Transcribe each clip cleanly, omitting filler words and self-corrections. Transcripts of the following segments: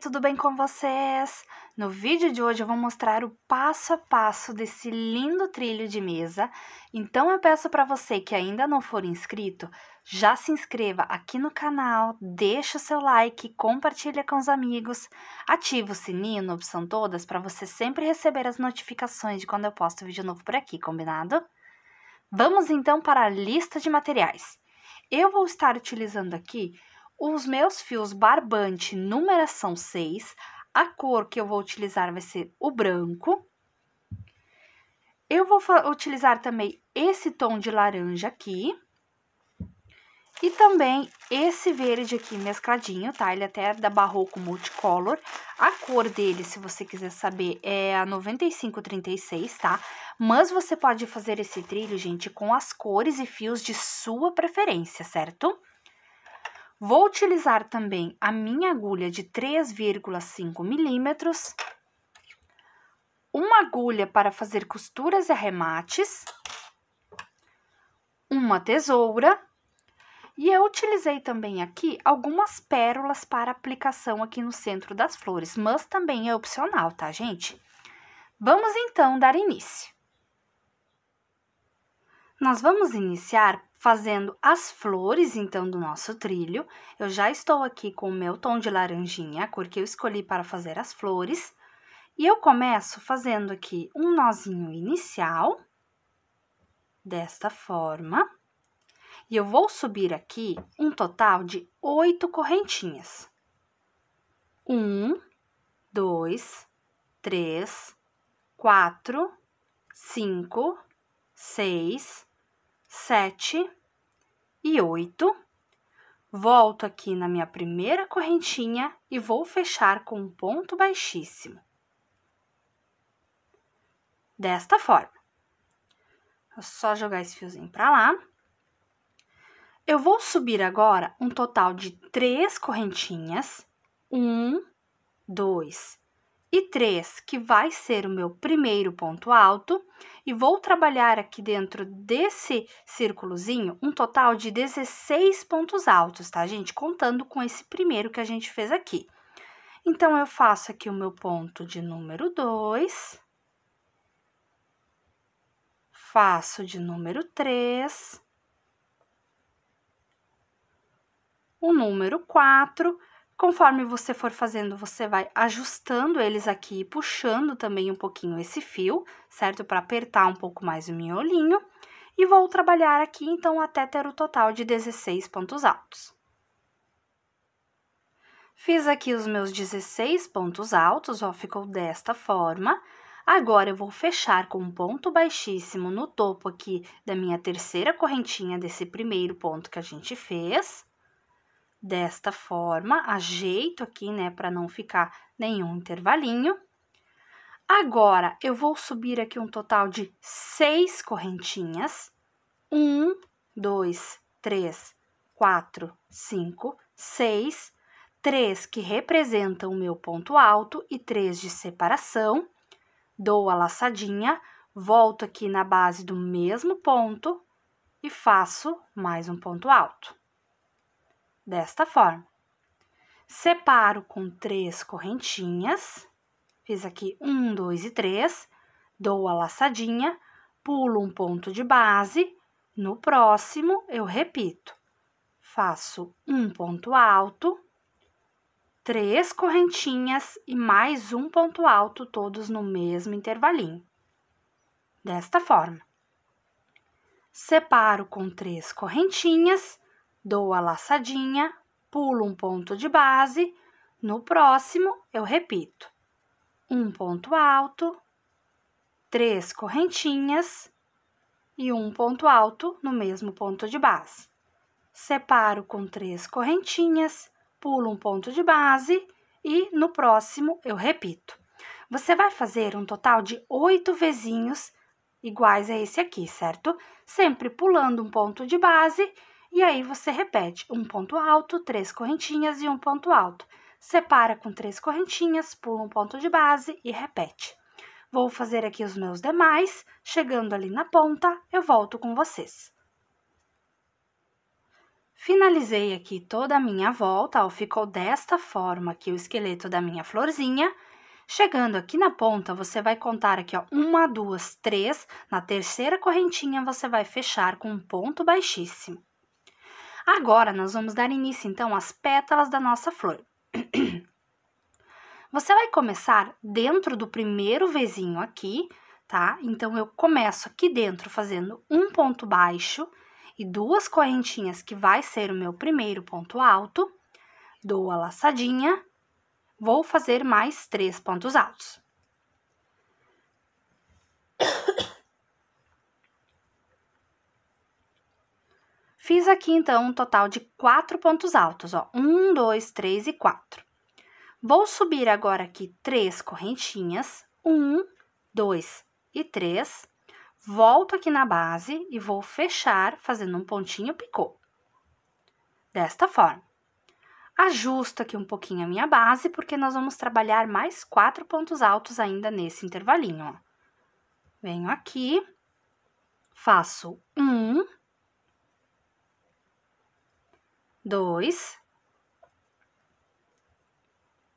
tudo bem com vocês? No vídeo de hoje eu vou mostrar o passo a passo desse lindo trilho de mesa. Então eu peço para você que ainda não for inscrito, já se inscreva aqui no canal, deixa o seu like, compartilha com os amigos, ativa o sininho na opção todas para você sempre receber as notificações de quando eu posto vídeo novo por aqui, combinado? Vamos então para a lista de materiais. Eu vou estar utilizando aqui os meus fios barbante numeração 6, a cor que eu vou utilizar vai ser o branco. Eu vou utilizar também esse tom de laranja aqui. E também esse verde aqui mescladinho, tá? Ele até é da Barroco Multicolor. A cor dele, se você quiser saber, é a 9536, tá? Mas você pode fazer esse trilho, gente, com as cores e fios de sua preferência, certo? Vou utilizar também a minha agulha de 3,5 milímetros, uma agulha para fazer costuras e arremates, uma tesoura, e eu utilizei também aqui algumas pérolas para aplicação aqui no centro das flores, mas também é opcional, tá, gente? Vamos então dar início. Nós vamos iniciar fazendo as flores, então, do nosso trilho. Eu já estou aqui com o meu tom de laranjinha, a cor que eu escolhi para fazer as flores. E eu começo fazendo aqui um nozinho inicial, desta forma. E eu vou subir aqui um total de 8 correntinhas. 1, 2, 3, 4, 5, 6, 7 e 8. Volto aqui na minha primeira correntinha e vou fechar com um ponto baixíssimo. Desta forma. Vou só jogar esse fiozinho pra lá. Eu vou subir agora um total de 3 correntinhas. 1, 2 e 3, que vai ser o meu primeiro ponto alto, e vou trabalhar aqui dentro desse círculozinho um total de 16 pontos altos, tá, gente? Contando com esse primeiro que a gente fez aqui. Então, eu faço aqui o meu ponto de número 2, faço de número 3, o número 4. Conforme você for fazendo, você vai ajustando eles aqui, puxando também um pouquinho esse fio, certo? Para apertar um pouco mais o miolinho. E vou trabalhar aqui, então, até ter o total de 16 pontos altos. Fiz aqui os meus 16 pontos altos, ó, ficou desta forma. Agora, eu vou fechar com um ponto baixíssimo no topo aqui da minha terceira correntinha desse primeiro ponto que a gente fez. Desta forma, ajeito aqui, né, para não ficar nenhum intervalinho. Agora, eu vou subir aqui um total de 6 correntinhas. 1, 2, 3, 4, 5, 6. 3 que representam o meu ponto alto e 3 de separação. Dou a laçadinha, volto aqui na base do mesmo ponto e faço mais um ponto alto. Desta forma. Separo com 3 correntinhas, fiz aqui 1, 2 e 3, dou a laçadinha, pulo um ponto de base, no próximo eu repito, faço um ponto alto, 3 correntinhas e mais um ponto alto, todos no mesmo intervalinho. Desta forma. Separo com 3 correntinhas, dou a laçadinha, pulo um ponto de base, no próximo eu repito, um ponto alto, 3 correntinhas e um ponto alto no mesmo ponto de base. Separo com 3 correntinhas, pulo um ponto de base e no próximo eu repito. Você vai fazer um total de 8 vezinhos iguais a esse aqui, certo? Sempre pulando um ponto de base. E aí, você repete um ponto alto, 3 correntinhas e um ponto alto. Separa com 3 correntinhas, pula um ponto de base e repete. Vou fazer aqui os meus demais, chegando ali na ponta, eu volto com vocês. Finalizei aqui toda a minha volta, ó, ficou desta forma aqui o esqueleto da minha florzinha. Chegando aqui na ponta, você vai contar aqui, ó, 1, 2, 3. Na terceira correntinha, você vai fechar com um ponto baixíssimo. Agora, nós vamos dar início, então, às pétalas da nossa flor. Você vai começar dentro do primeiro Vzinho aqui, tá? Então, eu começo aqui dentro fazendo um ponto baixo e 2 correntinhas, que vai ser o meu primeiro ponto alto. Dou a laçadinha, vou fazer mais 3 pontos altos. Fiz aqui, então, um total de 4 pontos altos, ó. 1, 2, 3 e 4. Vou subir agora aqui 3 correntinhas. 1, 2 e 3. Volto aqui na base e vou fechar fazendo um pontinho picô. Desta forma. Ajusto aqui um pouquinho a minha base, porque nós vamos trabalhar mais 4 pontos altos ainda nesse intervalinho, ó. Venho aqui, faço 1, 2,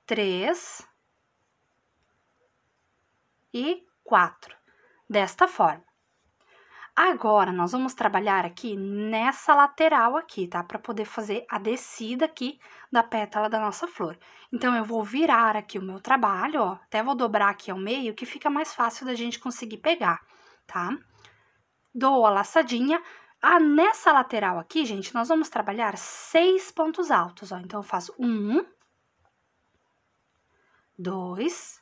3 e 4, desta forma. Agora, nós vamos trabalhar aqui nessa lateral aqui, tá? Para poder fazer a descida aqui da pétala da nossa flor. Então, eu vou virar aqui o meu trabalho, ó. Até vou dobrar aqui ao meio, que fica mais fácil da gente conseguir pegar, tá? Dou a laçadinha. Nessa lateral aqui, gente, nós vamos trabalhar 6 pontos altos, ó. Então, eu faço 1, 2,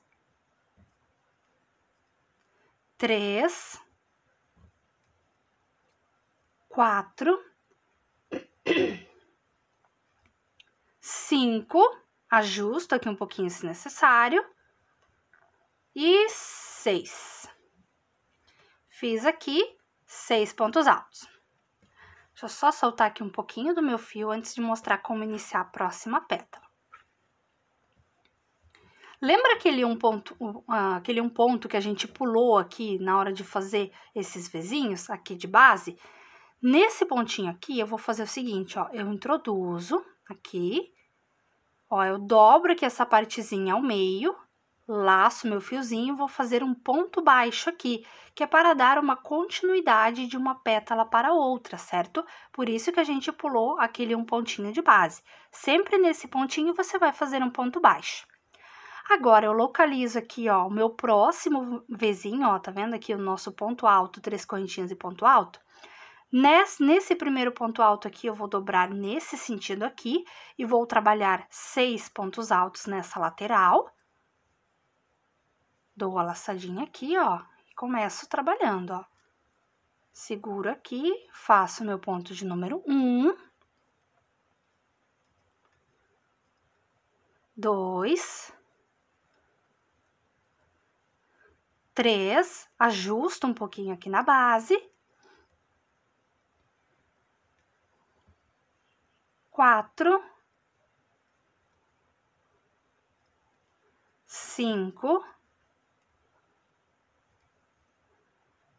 3, 4, 5, ajusto aqui um pouquinho se necessário, e 6. Fiz aqui 6 pontos altos. Deixa eu só soltar aqui um pouquinho do meu fio antes de mostrar como iniciar a próxima pétala. Lembra aquele um ponto que a gente pulou aqui na hora de fazer esses Vzinhos aqui de base? Nesse pontinho aqui, eu vou fazer o seguinte, ó, eu introduzo aqui, ó, eu dobro aqui essa partezinha ao meio, laço meu fiozinho, vou fazer um ponto baixo aqui, que é para dar uma continuidade de uma pétala para outra, certo? Por isso que a gente pulou aquele um pontinho de base. Sempre nesse pontinho, você vai fazer um ponto baixo. Agora, eu localizo aqui, ó, o meu próximo Vzinho, ó, tá vendo aqui o nosso ponto alto, 3 correntinhas e ponto alto? Nesse primeiro ponto alto aqui, eu vou dobrar nesse sentido aqui e vou trabalhar 6 pontos altos nessa lateral. Dou a laçadinha aqui, ó, e começo trabalhando, ó. Seguro aqui, faço meu ponto de número 1. 2. 3, ajusto um pouquinho aqui na base. 4, 5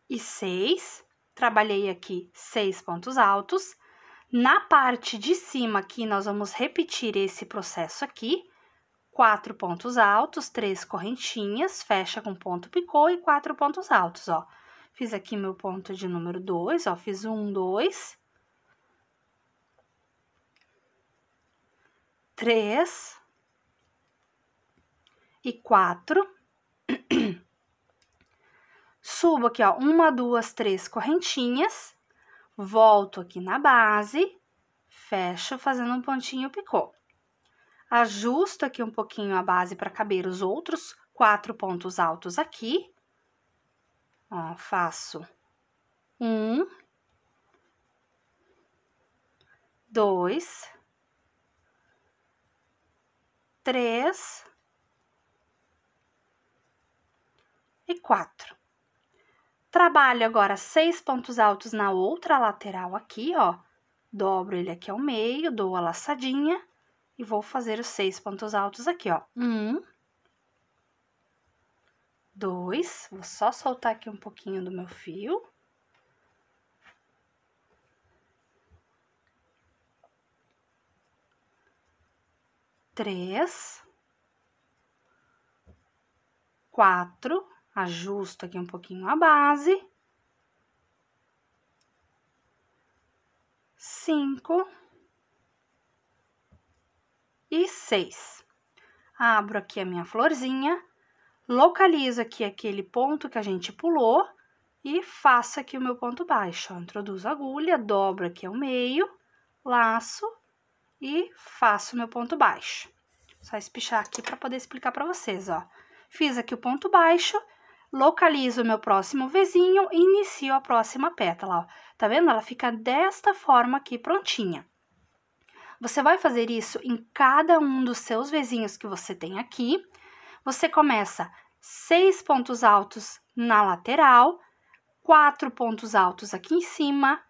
e 6. Trabalhei aqui 6 pontos altos. Na parte de cima aqui, nós vamos repetir esse processo aqui. 4 pontos altos, 3 correntinhas, fecha com ponto picô e 4 pontos altos, ó. Fiz aqui meu ponto de número 2, ó, fiz 1, 2, 3 e 4. Subo aqui, ó, 1, 2, 3 correntinhas, volto aqui na base, fecho fazendo um pontinho picô. Ajusto aqui um pouquinho a base para caber os outros 4 pontos altos aqui. Ó, faço 1, 2, 3 e 4. Trabalho agora 6 pontos altos na outra lateral aqui, ó. Dobro ele aqui ao meio, dou a laçadinha e vou fazer os 6 pontos altos aqui, ó. 1, 2, vou só soltar aqui um pouquinho do meu fio. 3, 4, ajusto aqui um pouquinho a base, 5 e 6. Abro aqui a minha florzinha, localizo aqui aquele ponto que a gente pulou e faço aqui o meu ponto baixo, ó. Introduzo a agulha, dobro aqui ao meio, laço e faço o meu ponto baixo. Só espichar aqui para poder explicar para vocês, ó. Fiz aqui o ponto baixo, localizo o meu próximo vizinho e inicio a próxima pétala, ó. Tá vendo? Ela fica desta forma aqui, prontinha. Você vai fazer isso em cada um dos seus vizinhos que você tem aqui. Você começa 6 pontos altos na lateral, 4 pontos altos aqui em cima,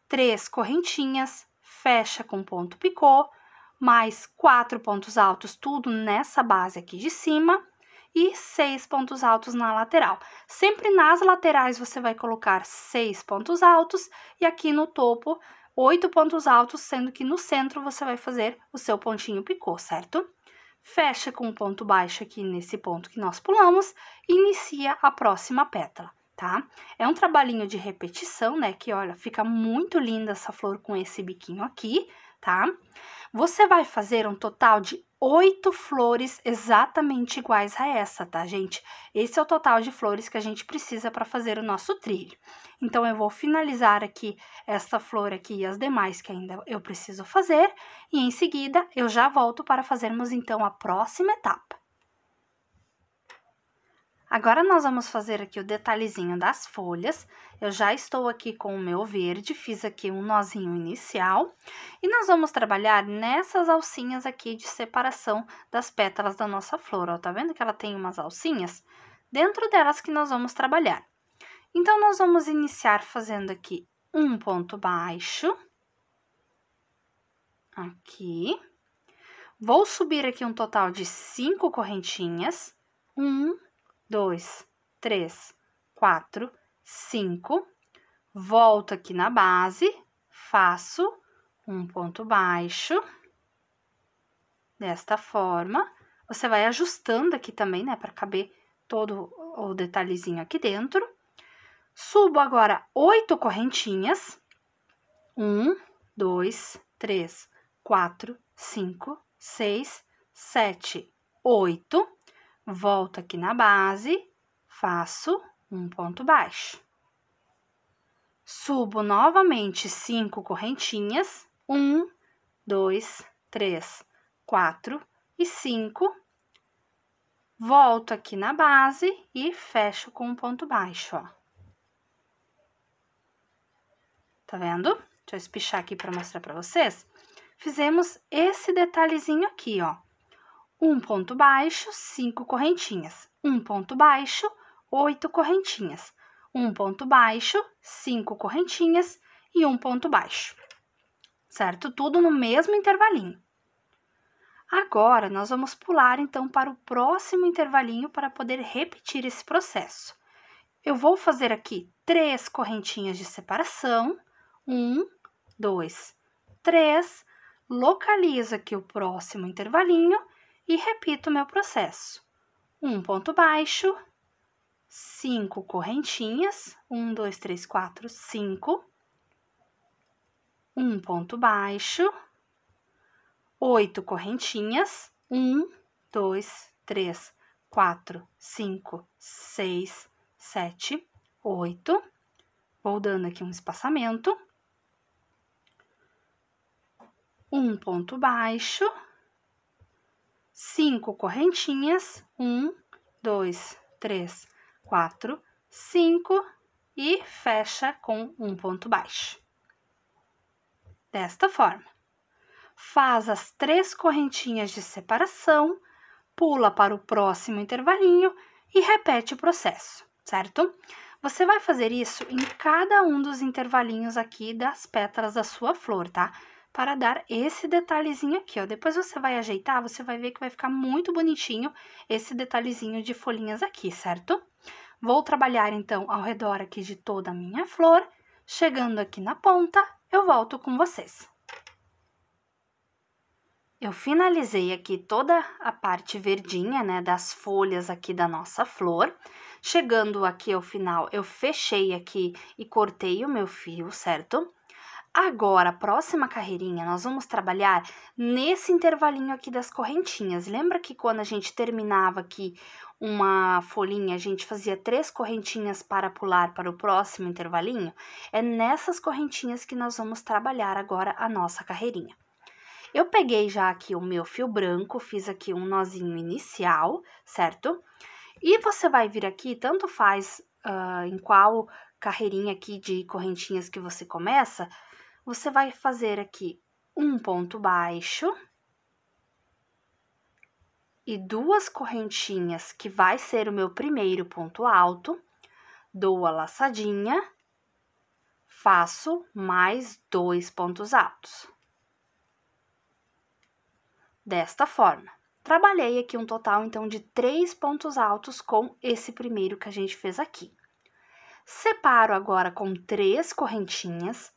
3 correntinhas, fecha com ponto picô, mais 4 pontos altos, tudo nessa base aqui de cima, e 6 pontos altos na lateral. Sempre nas laterais você vai colocar 6 pontos altos e aqui no topo 8 pontos altos, sendo que no centro você vai fazer o seu pontinho picô, certo? Fecha com um ponto baixo aqui nesse ponto que nós pulamos e inicia a próxima pétala, tá? É um trabalhinho de repetição, né? Que, olha, fica muito linda essa flor com esse biquinho aqui, tá? Você vai fazer um total de 8 flores exatamente iguais a essa, tá, gente? Esse é o total de flores que a gente precisa para fazer o nosso trilho. Então, eu vou finalizar aqui esta flor aqui e as demais que ainda eu preciso fazer. E, em seguida, eu já volto para fazermos, então, a próxima etapa. Agora, nós vamos fazer aqui o detalhezinho das folhas. Eu já estou aqui com o meu verde, fiz aqui um nozinho inicial. E nós vamos trabalhar nessas alcinhas aqui de separação das pétalas da nossa flor, ó. Tá vendo que ela tem umas alcinhas? Dentro delas que nós vamos trabalhar. Então, nós vamos iniciar fazendo aqui um ponto baixo. Aqui. Vou subir aqui um total de 5 correntinhas. 1, 2, 3, 4, 5. Volto aqui na base, faço um ponto baixo. Desta forma. Você vai ajustando aqui também, né, para caber todo o detalhezinho aqui dentro. Subo agora 8 correntinhas. 1, 2, 3, 4, 5, 6, 7, 8. Volto aqui na base, faço um ponto baixo. Subo novamente 5 correntinhas. 1, 2, 3, 4 e 5. Volto aqui na base e fecho com um ponto baixo, ó. Tá vendo? Deixa eu espichar aqui para mostrar para vocês. Fizemos esse detalhezinho aqui, ó. Um ponto baixo, 5 correntinhas. Um ponto baixo, 8 correntinhas. Um ponto baixo, 5 correntinhas e um ponto baixo. Certo? Tudo no mesmo intervalinho. Agora, nós vamos pular, então, para o próximo intervalinho para poder repetir esse processo. Eu vou fazer aqui 3 correntinhas de separação. 1, 2, 3. Localizo aqui o próximo intervalinho e repito o meu processo. Um ponto baixo, 5 correntinhas. 1, 2, 3, 4, 5. Um ponto baixo, 8 correntinhas. 1, 2, 3, 4, 5, 6, 7, 8. Vou dando aqui um espaçamento. Um ponto baixo, 5 correntinhas. 1, 2, 3, 4, 5 e fecha com um ponto baixo. Desta forma. Faz as 3 correntinhas de separação, pula para o próximo intervalinho e repete o processo, certo? Você vai fazer isso em cada um dos intervalinhos aqui das pétalas da sua flor, tá? Para dar esse detalhezinho aqui, ó. Depois você vai ajeitar, você vai ver que vai ficar muito bonitinho esse detalhezinho de folhinhas aqui, certo? Vou trabalhar, então, ao redor aqui de toda a minha flor. Chegando aqui na ponta, eu volto com vocês. eu finalizei aqui toda a parte verdinha, né, das folhas aqui da nossa flor. Chegando aqui ao final, eu fechei aqui e cortei o meu fio, certo? Agora, a próxima carreirinha, nós vamos trabalhar nesse intervalinho aqui das correntinhas. Lembra que quando a gente terminava aqui uma folhinha, a gente fazia 3 correntinhas para pular para o próximo intervalinho? É nessas correntinhas que nós vamos trabalhar agora a nossa carreirinha. Eu peguei já aqui o meu fio branco, fiz aqui um nozinho inicial, certo? E você vai vir aqui, tanto faz em qual carreirinha aqui de correntinhas que você começa, você vai fazer aqui um ponto baixo e 2 correntinhas, que vai ser o meu primeiro ponto alto, dou a laçadinha, faço mais 2 pontos altos. Desta forma. Trabalhei aqui um total, então, de 3 pontos altos com esse primeiro que a gente fez aqui. Separo agora com 3 correntinhas,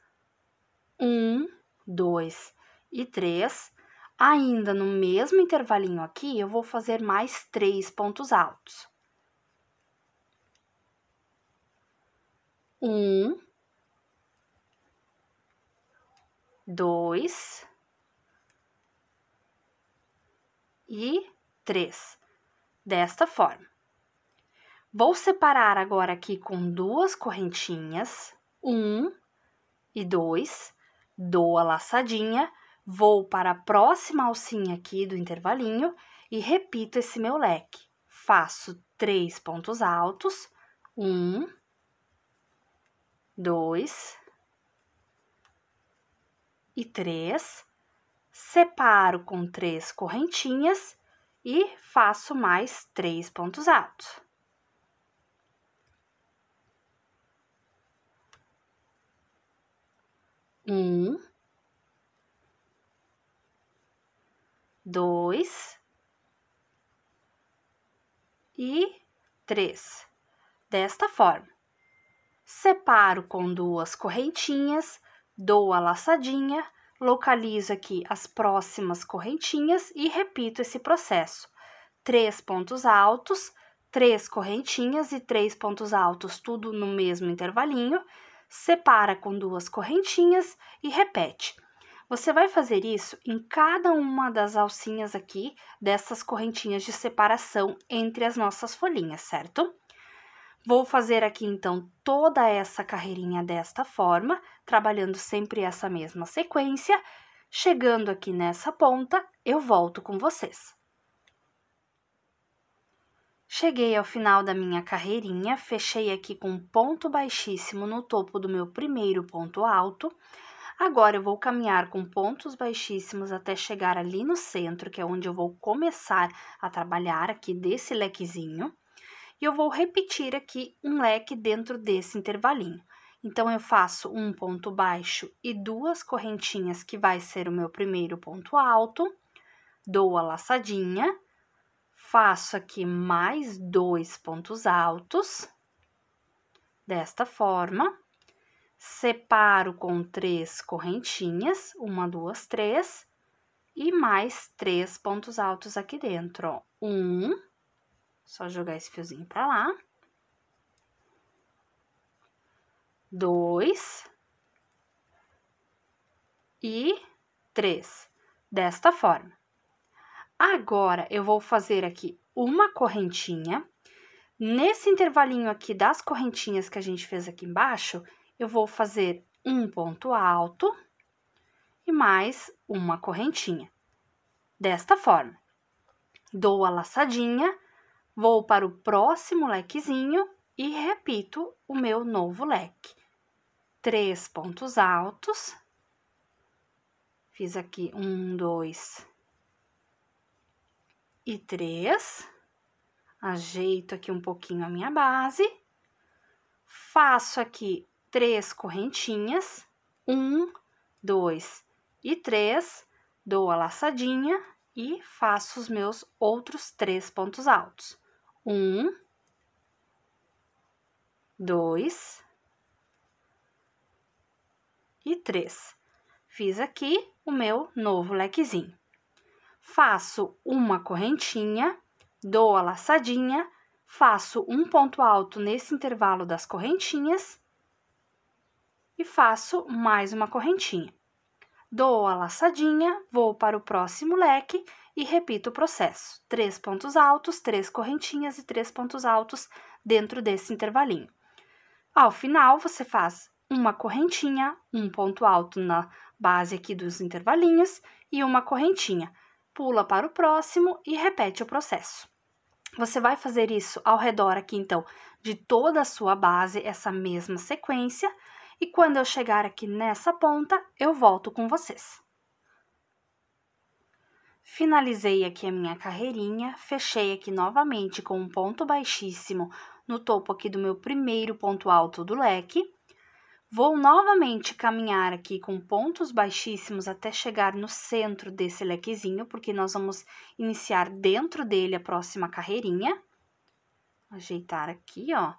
1, 2 e 3. Ainda no mesmo intervalinho aqui, eu vou fazer mais 3 pontos altos. 1, 2 e 3, desta forma. Vou separar agora aqui com 2 correntinhas, 1 e 2, dou a laçadinha, vou para a próxima alcinha aqui do intervalinho e repito esse meu leque. Faço 3 pontos altos, 1, 2 e 3, separo com 3 correntinhas e faço mais 3 pontos altos. 1, 2 e 3. Desta forma. Separo com 2 correntinhas, dou a laçadinha, localizo aqui as próximas correntinhas e repito esse processo. 3 pontos altos, 3 correntinhas e 3 pontos altos, tudo no mesmo intervalinho. Separa com 2 correntinhas e repete. Você vai fazer isso em cada uma das alcinhas aqui, dessas correntinhas de separação entre as nossas folhinhas, certo? Vou fazer aqui, então, toda essa carreirinha desta forma, trabalhando sempre essa mesma sequência. Chegando aqui nessa ponta, eu volto com vocês. Cheguei ao final da minha carreirinha, fechei aqui com um ponto baixíssimo no topo do meu primeiro ponto alto. Agora, eu vou caminhar com pontos baixíssimos até chegar ali no centro, que é onde eu vou começar a trabalhar aqui desse lequezinho. E eu vou repetir aqui um leque dentro desse intervalinho. Então, eu faço um ponto baixo e 2 correntinhas, que vai ser o meu primeiro ponto alto, dou a laçadinha, faço aqui mais 2 pontos altos, desta forma, separo com 3 correntinhas, 1, 2, 3, e mais 3 pontos altos aqui dentro, ó. 1, só jogar esse fiozinho pra lá, 2 e 3, desta forma. Agora, eu vou fazer aqui uma correntinha. Nesse intervalinho aqui das correntinhas que a gente fez aqui embaixo, eu vou fazer um ponto alto e mais uma correntinha. Desta forma. Dou a laçadinha, vou para o próximo lequezinho e repito o meu novo leque. 3 pontos altos. Fiz aqui 1, 2 e 3, ajeito aqui um pouquinho a minha base, faço aqui 3 correntinhas, 1, 2 e 3, dou a laçadinha e faço os meus outros 3 pontos altos. 1, 2 e 3. Fiz aqui o meu novo lequezinho. faço uma correntinha, dou a laçadinha, faço um ponto alto nesse intervalo das correntinhas e faço mais uma correntinha. Dou a laçadinha, vou para o próximo leque e repito o processo. 3 pontos altos, 3 correntinhas e 3 pontos altos dentro desse intervalinho. Ao final, você faz uma correntinha, um ponto alto na base aqui dos intervalinhos e uma correntinha. Pula para o próximo e repete o processo. Você vai fazer isso ao redor aqui, então, de toda a sua base, essa mesma sequência, e quando eu chegar aqui nessa ponta, eu volto com vocês. Finalizei aqui a minha carreirinha, fechei aqui novamente com um ponto baixíssimo no topo aqui do meu primeiro ponto alto do leque. Vou novamente caminhar aqui com pontos baixíssimos até chegar no centro desse lequezinho, porque nós vamos iniciar dentro dele a próxima carreirinha. Ajeitar aqui, ó.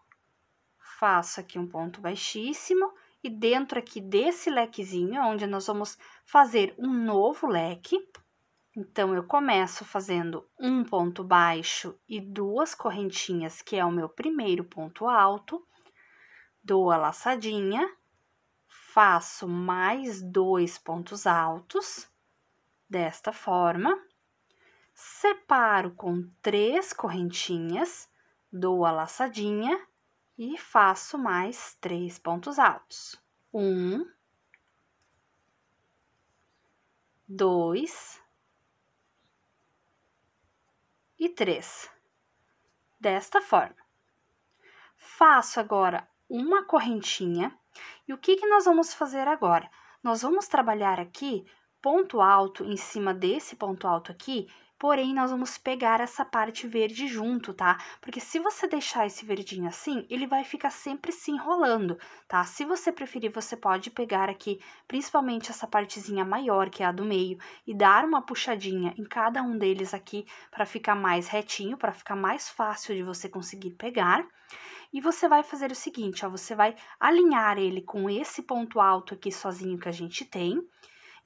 Faço aqui um ponto baixíssimo e dentro aqui desse lequezinho, onde nós vamos fazer um novo leque. Então, eu começo fazendo um ponto baixo e 2 correntinhas, que é o meu primeiro ponto alto. Dou a laçadinha, faço mais 2 pontos altos, desta forma. Separo com 3 correntinhas, dou a laçadinha e faço mais 3 pontos altos. 1, 2 e 3. Desta forma. Faço agora uma correntinha. E o que nós vamos fazer agora? Nós vamos trabalhar aqui ponto alto em cima desse ponto alto aqui, porém, nós vamos pegar essa parte verde junto, tá? Porque se você deixar esse verdinho assim, ele vai ficar sempre se enrolando, tá? Se você preferir, você pode pegar aqui, principalmente essa partezinha maior, que é a do meio, e dar uma puxadinha em cada um deles aqui, para ficar mais retinho, para ficar mais fácil de você conseguir pegar. E você vai fazer o seguinte, ó, você vai alinhar ele com esse ponto alto aqui sozinho que a gente tem.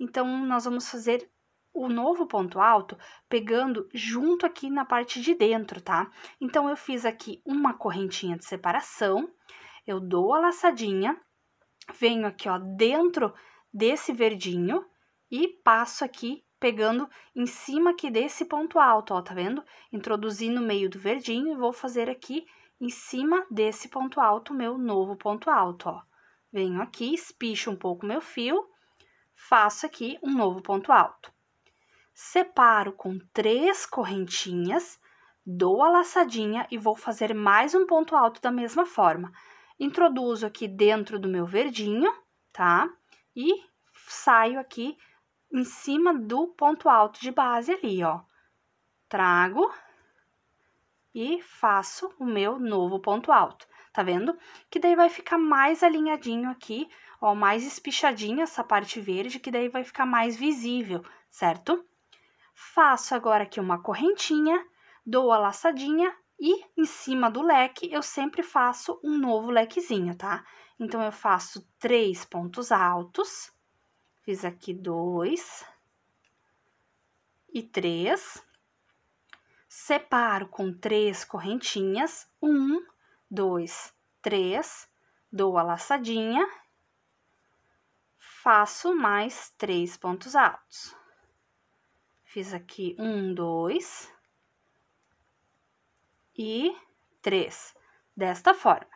Então, nós vamos fazer o novo ponto alto pegando junto aqui na parte de dentro, tá? Então, eu fiz aqui uma correntinha de separação, eu dou a laçadinha, venho aqui, ó, dentro desse verdinho e passo aqui pegando em cima aqui desse ponto alto, ó, tá vendo? Introduzi no meio do verdinho e vou fazer aqui em cima desse ponto alto, meu novo ponto alto, ó. Venho aqui, espicho um pouco meu fio, faço aqui um novo ponto alto. Separo com 3 correntinhas, dou a laçadinha e vou fazer mais um ponto alto da mesma forma. Introduzo aqui dentro do meu verdinho, tá? E saio aqui em cima do ponto alto de base ali, ó. Trago e faço o meu novo ponto alto, tá vendo? Que daí vai ficar mais alinhadinho aqui, ó, mais espichadinho essa parte verde, que daí vai ficar mais visível, certo? Faço agora aqui uma correntinha, dou a laçadinha e em cima do leque eu sempre faço um novo lequezinho, tá? Então, eu faço 3 pontos altos, fiz aqui 2 e 3. Separo com 3 correntinhas, 1, 2, 3, dou a laçadinha, faço mais 3 pontos altos. Fiz aqui 1, 2 e 3, desta forma.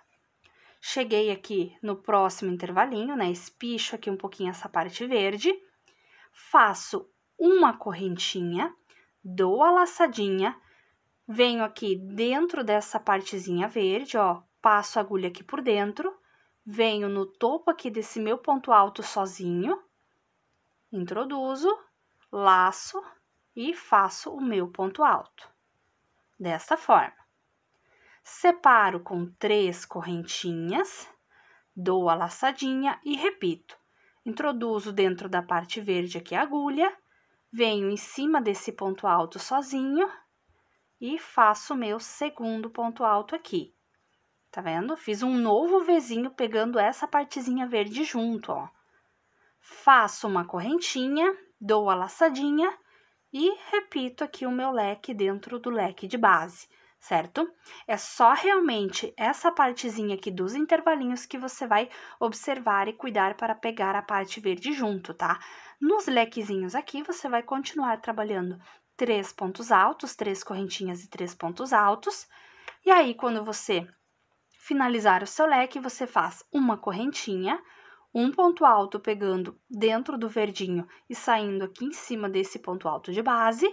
Cheguei aqui no próximo intervalinho, né? Espicho aqui um pouquinho essa parte verde, faço uma correntinha, dou a laçadinha, venho aqui dentro dessa partezinha verde, ó, passo a agulha aqui por dentro, venho no topo aqui desse meu ponto alto sozinho, introduzo, laço e faço o meu ponto alto, desta forma. Separo com 3 correntinhas, dou a laçadinha e repito. Introduzo dentro da parte verde aqui a agulha, venho em cima desse ponto alto sozinho e faço o meu segundo ponto alto aqui. Tá vendo? Fiz um novo Vzinho pegando essa partezinha verde junto, ó. Faço uma correntinha, dou a laçadinha e repito aqui o meu leque dentro do leque de base, certo? É só realmente essa partezinha aqui dos intervalinhos que você vai observar e cuidar para pegar a parte verde junto, tá? Nos lequezinhos aqui, você vai continuar trabalhando 3 pontos altos, 3 correntinhas e 3 pontos altos. E aí, quando você finalizar o seu leque, você faz uma correntinha, um ponto alto pegando dentro do verdinho e saindo aqui em cima desse ponto alto de base,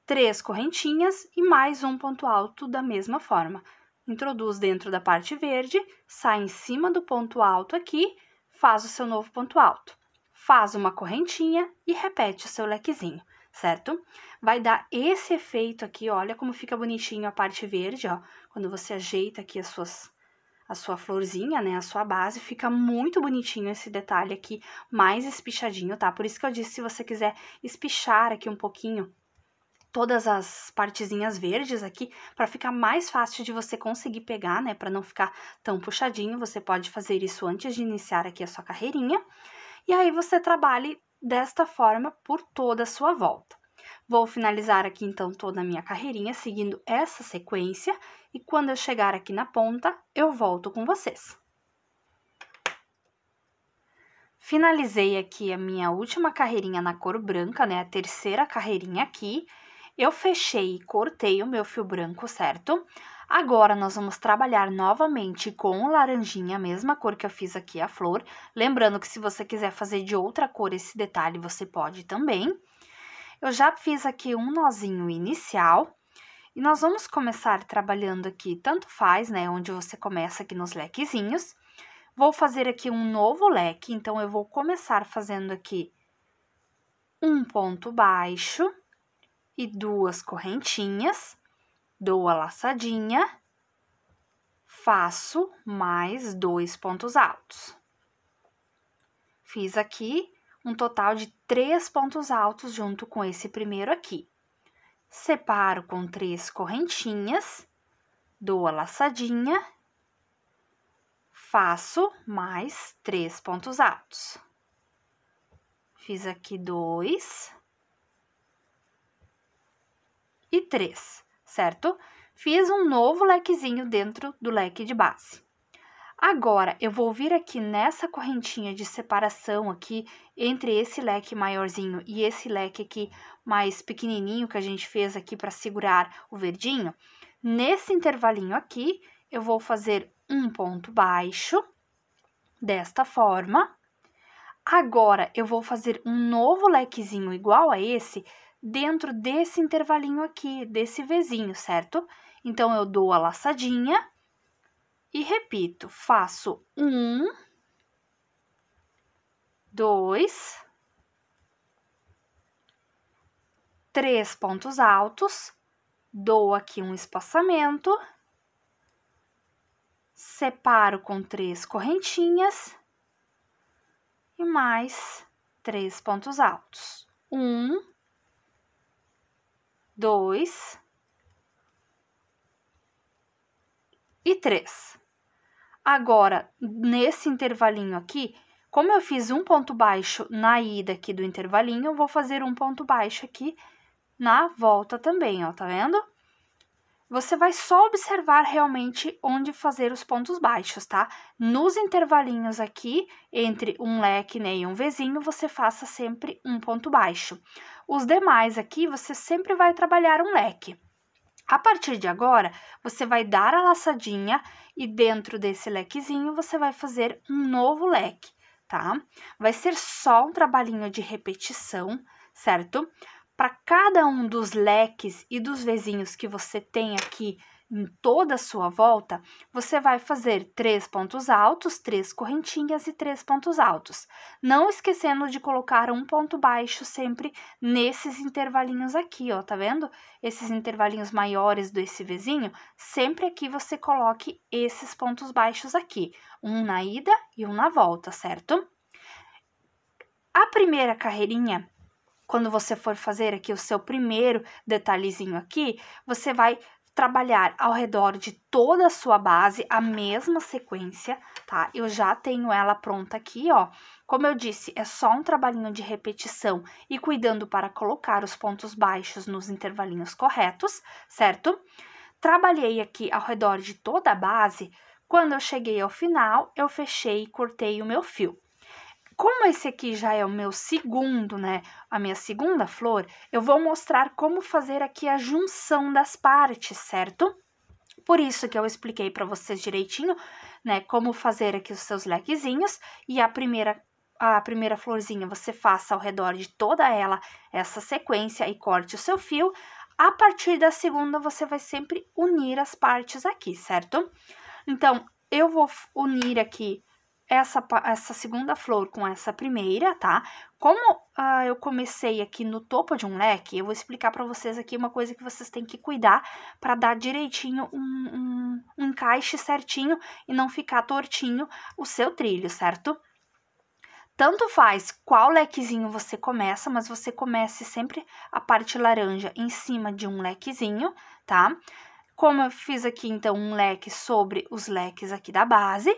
3 correntinhas e mais um ponto alto da mesma forma. Introduz dentro da parte verde, sai em cima do ponto alto aqui, faz o seu novo ponto alto. Faz uma correntinha e repete o seu lequezinho, certo? Vai dar esse efeito aqui, olha como fica bonitinho a parte verde, ó. Quando você ajeita aqui a sua florzinha, né, a sua base, fica muito bonitinho esse detalhe aqui, mais espichadinho, tá? Por isso que eu disse, se você quiser espichar aqui um pouquinho todas as partezinhas verdes aqui, para ficar mais fácil de você conseguir pegar, né, para não ficar tão puxadinho, você pode fazer isso antes de iniciar aqui a sua carreirinha, e aí você trabalhe desta forma por toda a sua volta. Vou finalizar aqui, então, toda a minha carreirinha, seguindo essa sequência, e quando eu chegar aqui na ponta, eu volto com vocês. Finalizei aqui a minha última carreirinha na cor branca, né, a terceira carreirinha aqui. Eu fechei e cortei o meu fio branco, certo? Agora, nós vamos trabalhar novamente com o laranjinha, a mesma cor que eu fiz aqui a flor. Lembrando que se você quiser fazer de outra cor esse detalhe, você pode também. Eu já fiz aqui um nozinho inicial e nós vamos começar trabalhando aqui, tanto faz, né, onde você começa aqui nos lequezinhos. Vou fazer aqui um novo leque, então eu vou começar fazendo aqui um ponto baixo e 2 correntinhas, dou a laçadinha, faço mais 2 pontos altos. Fiz aqui um total de 3 pontos altos junto com esse primeiro aqui. Separo com 3 correntinhas, dou a laçadinha, faço mais 3 pontos altos. Fiz aqui 2 e 3, certo? Fiz um novo lequezinho dentro do leque de base. Agora, eu vou vir aqui nessa correntinha de separação aqui, entre esse leque maiorzinho e esse leque aqui mais pequenininho que a gente fez aqui para segurar o verdinho. Nesse intervalinho aqui, eu vou fazer um ponto baixo, desta forma. Agora, eu vou fazer um novo lequezinho igual a esse, dentro desse intervalinho aqui, desse Vzinho, certo? Então, eu dou a laçadinha e repito, faço 1, 2, 3 pontos altos, dou aqui um espaçamento, separo com 3 correntinhas e mais 3 pontos altos. 1, 2 e 3. Agora, nesse intervalinho aqui, como eu fiz um ponto baixo na ida aqui do intervalinho, eu vou fazer um ponto baixo aqui na volta também, ó, tá vendo? Você vai só observar realmente onde fazer os pontos baixos, tá? Nos intervalinhos aqui, entre um leque, né, e um Vzinho, você faça sempre um ponto baixo. Os demais aqui, você sempre vai trabalhar um leque. A partir de agora, você vai dar a laçadinha e dentro desse lequezinho, você vai fazer um novo leque, tá? Vai ser só um trabalhinho de repetição, certo? Para cada um dos leques e dos Vzinhos que você tem aqui em toda a sua volta, você vai fazer 3 pontos altos, 3 correntinhas e 3 pontos altos. Não esquecendo de colocar um ponto baixo sempre nesses intervalinhos aqui, ó, tá vendo? Esses intervalinhos maiores desse Vzinho, sempre aqui você coloque esses pontos baixos aqui. Um na ida e um na volta, certo? A primeira carreirinha, quando você for fazer aqui o seu primeiro detalhezinho aqui, você vai trabalhar ao redor de toda a sua base, a mesma sequência, tá? Eu já tenho ela pronta aqui, ó. Como eu disse, é só um trabalhinho de repetição e cuidando para colocar os pontos baixos nos intervalinhos corretos, certo? Trabalhei aqui ao redor de toda a base. Quando eu cheguei ao final, eu fechei e cortei o meu fio. Como esse aqui já é o meu segundo, né, a minha segunda flor, eu vou mostrar como fazer aqui a junção das partes, certo? Por isso que eu expliquei para vocês direitinho, né, como fazer aqui os seus lequezinhos, e a primeira florzinha você faça ao redor de toda ela essa sequência e corte o seu fio. A partir da segunda, você vai sempre unir as partes aqui, certo? Então, eu vou unir aqui essa segunda flor com essa primeira, tá? Como eu comecei aqui no topo de um leque, eu vou explicar para vocês aqui uma coisa que vocês têm que cuidar para dar direitinho um encaixe certinho e não ficar tortinho o seu trilho, certo? Tanto faz qual lequezinho você começa, mas você comece sempre a parte laranja em cima de um lequezinho, tá? Como eu fiz aqui, então, um leque sobre os leques aqui da base,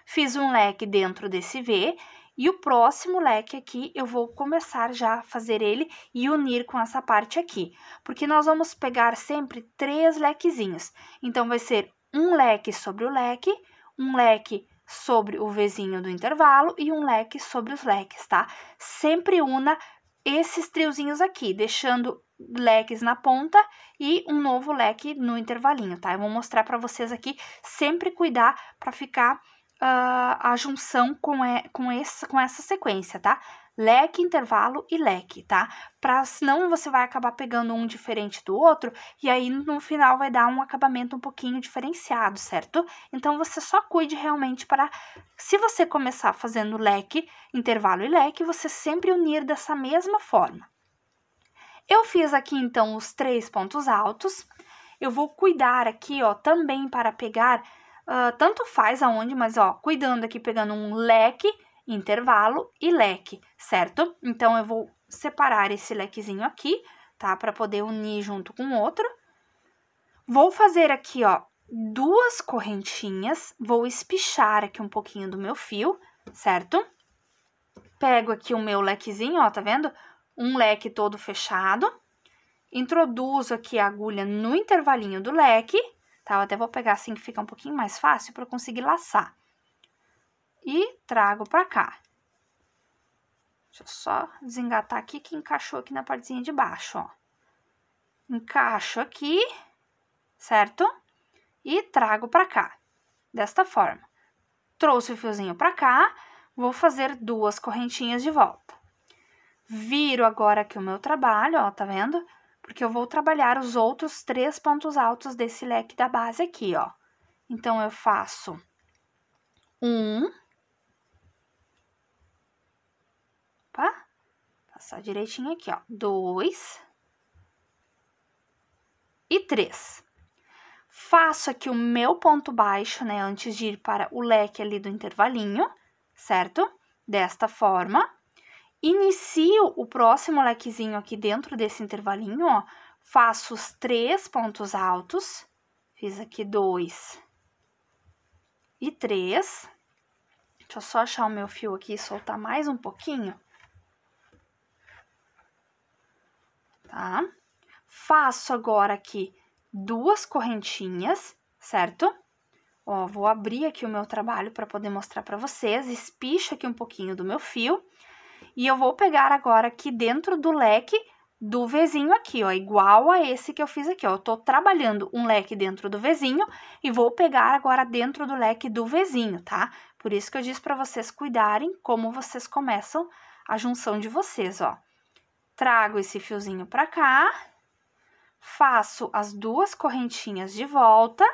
fiz um leque dentro desse V, e o próximo leque aqui, eu vou começar já a fazer ele e unir com essa parte aqui, porque nós vamos pegar sempre 3 lequezinhos. Então, vai ser um leque sobre o leque, um leque sobre o Vzinho do intervalo e um leque sobre os leques, tá? Sempre una esses triozinhos aqui, deixando leques na ponta e um novo leque no intervalinho, tá? Eu vou mostrar para vocês aqui, sempre cuidar para ficar a junção com essa sequência, tá? Leque, intervalo e leque, tá? Senão você vai acabar pegando um diferente do outro e aí no final vai dar um acabamento um pouquinho diferenciado, certo? Então, você só cuide realmente para, se você começar fazendo leque, intervalo e leque, você sempre unir dessa mesma forma. Eu fiz aqui, então, os 3 pontos altos. Eu vou cuidar aqui, ó, também para pegar, tanto faz aonde, mas, ó, cuidando aqui, pegando um leque, intervalo e leque, certo? Então, eu vou separar esse lequezinho aqui, tá? Para poder unir junto com o outro. Vou fazer aqui, ó, 2 correntinhas, vou espichar aqui um pouquinho do meu fio, certo? Pego aqui o meu lequezinho, ó, tá vendo? Um leque todo fechado. Introduzo aqui a agulha no intervalinho do leque, tá? Eu até vou pegar assim que fica um pouquinho mais fácil para eu conseguir laçar. E trago pra cá. Deixa eu só desengatar aqui que encaixou aqui na partezinha de baixo, ó. Encaixo aqui, certo? E trago pra cá, desta forma. Trouxe o fiozinho pra cá, vou fazer 2 correntinhas de volta. Viro agora aqui o meu trabalho, ó, tá vendo? Porque eu vou trabalhar os outros 3 pontos altos desse leque da base aqui, ó. Então, eu faço 1. Opa, passar direitinho aqui, ó. 2 e 3. Faço aqui o meu ponto baixo, né, antes de ir para o leque ali do intervalinho, certo? Desta forma. Inicio o próximo lequezinho aqui dentro desse intervalinho, ó. Faço os 3 pontos altos. Fiz aqui 2 e 3. Deixa eu só achar o meu fio aqui e soltar mais um pouquinho. Tá? Faço agora aqui 2 correntinhas, certo? Ó, vou abrir aqui o meu trabalho para poder mostrar para vocês. Espicho aqui um pouquinho do meu fio. E eu vou pegar agora aqui dentro do leque do Vzinho aqui, ó, igual a esse que eu fiz aqui, ó. Eu tô trabalhando um leque dentro do Vzinho e vou pegar agora dentro do leque do Vzinho, tá? Por isso que eu disse pra vocês cuidarem como vocês começam a junção de vocês, ó. Trago esse fiozinho pra cá, faço as 2 correntinhas de volta,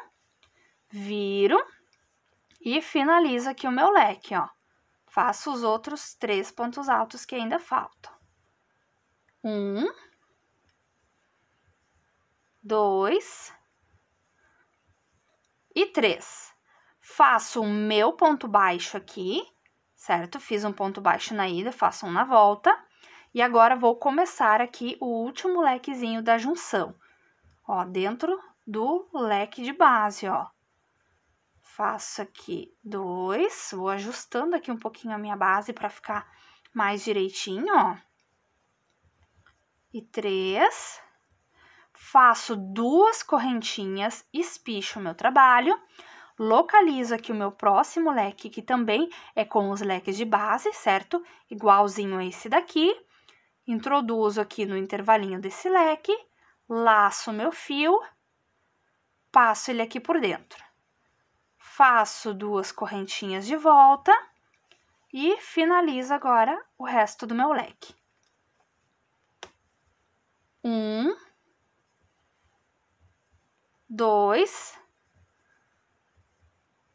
viro e finalizo aqui o meu leque, ó. Faço os outros 3 pontos altos que ainda faltam. 1, 2 e 3. Faço o meu ponto baixo aqui, certo? Fiz um ponto baixo na ida, faço um na volta. E agora, vou começar aqui o último lequezinho da junção. Ó, dentro do leque de base, ó. Faço aqui 2, vou ajustando aqui um pouquinho a minha base para ficar mais direitinho, ó. E 3, faço 2 correntinhas, espicho o meu trabalho, localizo aqui o meu próximo leque, que também é com os leques de base, certo? Igualzinho a esse daqui. Introduzo aqui no intervalinho desse leque, laço o meu fio, passo ele aqui por dentro. Faço 2 correntinhas de volta e finalizo agora o resto do meu leque. 1, 2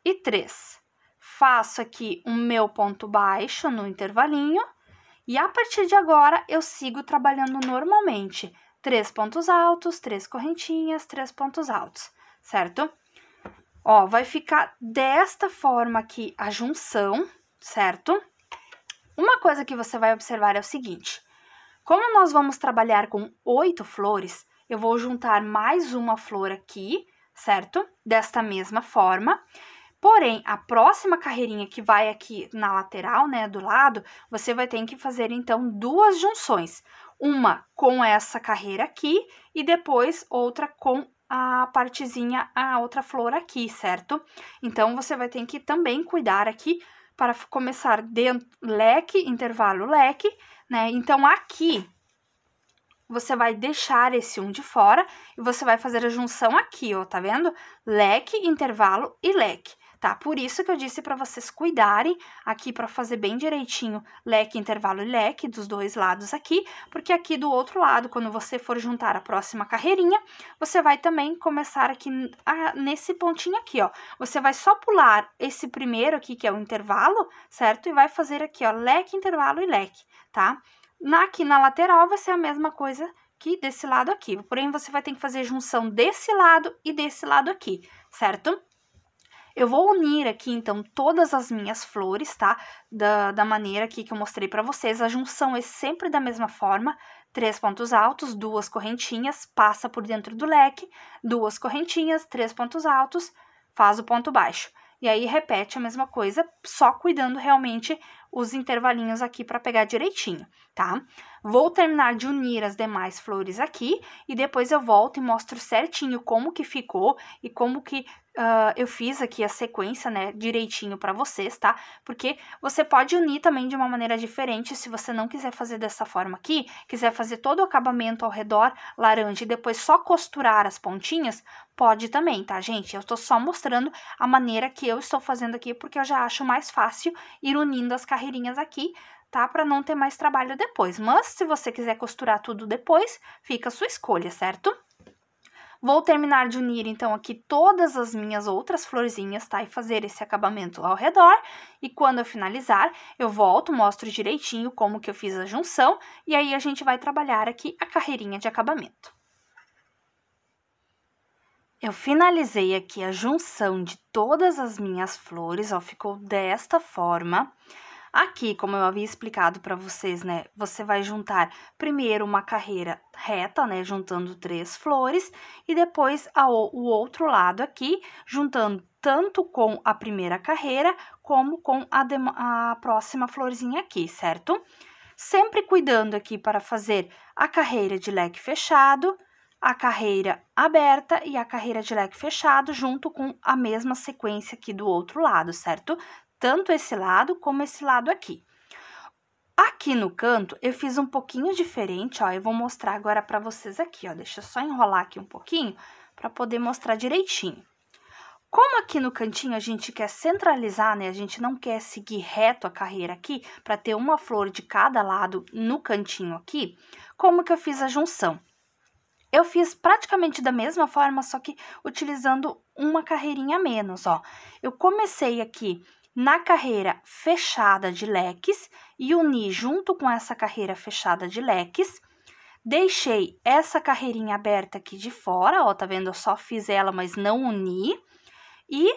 e 3. Faço aqui o meu ponto baixo no intervalinho e a partir de agora eu sigo trabalhando normalmente. 3 pontos altos, 3 correntinhas, 3 pontos altos, certo? Ó, vai ficar desta forma aqui a junção, certo? Uma coisa que você vai observar é o seguinte: como nós vamos trabalhar com 8 flores, eu vou juntar mais uma flor aqui, certo? Desta mesma forma. Porém, a próxima carreirinha que vai aqui na lateral, né, do lado, você vai ter que fazer, então, 2 junções. Uma com essa carreira aqui e depois outra com a partezinha, a outra flor aqui, certo? Então, você vai ter que também cuidar aqui para começar dentro, leque, intervalo, leque, né? Então, aqui, você vai deixar esse um de fora e você vai fazer a junção aqui, ó, tá vendo? Leque, intervalo e leque. Tá? Por isso que eu disse para vocês cuidarem aqui para fazer bem direitinho leque, intervalo e leque dos dois lados aqui, porque aqui do outro lado, quando você for juntar a próxima carreirinha, você vai também começar aqui nesse pontinho aqui, ó. Você vai só pular esse primeiro aqui, que é o intervalo, certo? E vai fazer aqui, ó, leque, intervalo e leque, tá? Aqui na lateral vai ser a mesma coisa que desse lado aqui, porém você vai ter que fazer junção desse lado e desse lado aqui, certo? Eu vou unir aqui, então, todas as minhas flores, tá? Da maneira aqui que eu mostrei pra vocês. A junção é sempre da mesma forma. 3 pontos altos, 2 correntinhas, passa por dentro do leque, 2 correntinhas, 3 pontos altos, faz o ponto baixo. E aí, repete a mesma coisa, só cuidando realmente os intervalinhos aqui para pegar direitinho, tá? Vou terminar de unir as demais flores aqui e depois eu volto e mostro certinho como que ficou e como que eu fiz aqui a sequência, né, direitinho para vocês, tá? Porque você pode unir também de uma maneira diferente, se você não quiser fazer dessa forma aqui, quiser fazer todo o acabamento ao redor laranja e depois só costurar as pontinhas, pode também, tá, gente? Eu tô só mostrando a maneira que eu estou fazendo aqui, porque eu já acho mais fácil ir unindo as carreirinhas aqui, tá? Para não ter mais trabalho depois. Mas, se você quiser costurar tudo depois, fica a sua escolha, certo? Vou terminar de unir, então, aqui todas as minhas outras florzinhas, tá? E fazer esse acabamento ao redor. E quando eu finalizar, eu volto, mostro direitinho como que eu fiz a junção. E aí, a gente vai trabalhar aqui a carreirinha de acabamento. Eu finalizei aqui a junção de todas as minhas flores, ó, ficou desta forma. Aqui, como eu havia explicado para vocês, né, você vai juntar primeiro uma carreira reta, né, juntando 3 flores, e depois o outro lado aqui, juntando tanto com a primeira carreira, como com a próxima florzinha aqui, certo? Sempre cuidando aqui para fazer a carreira de leque fechado, a carreira aberta e a carreira de leque fechado, junto com a mesma sequência aqui do outro lado, certo? Tanto esse lado como esse lado aqui. Aqui no canto, eu fiz um pouquinho diferente, ó, eu vou mostrar agora pra vocês aqui, ó, deixa eu só enrolar aqui um pouquinho pra poder mostrar direitinho. Como aqui no cantinho a gente quer centralizar, né, a gente não quer seguir reto a carreira aqui, pra ter uma flor de cada lado no cantinho aqui, como que eu fiz a junção? Eu fiz praticamente da mesma forma, só que utilizando uma carreirinha a menos, ó. Eu comecei aqui na carreira fechada de leques e uni junto com essa carreira fechada de leques. Deixei essa carreirinha aberta aqui de fora, ó, tá vendo? Eu só fiz ela, mas não uni. E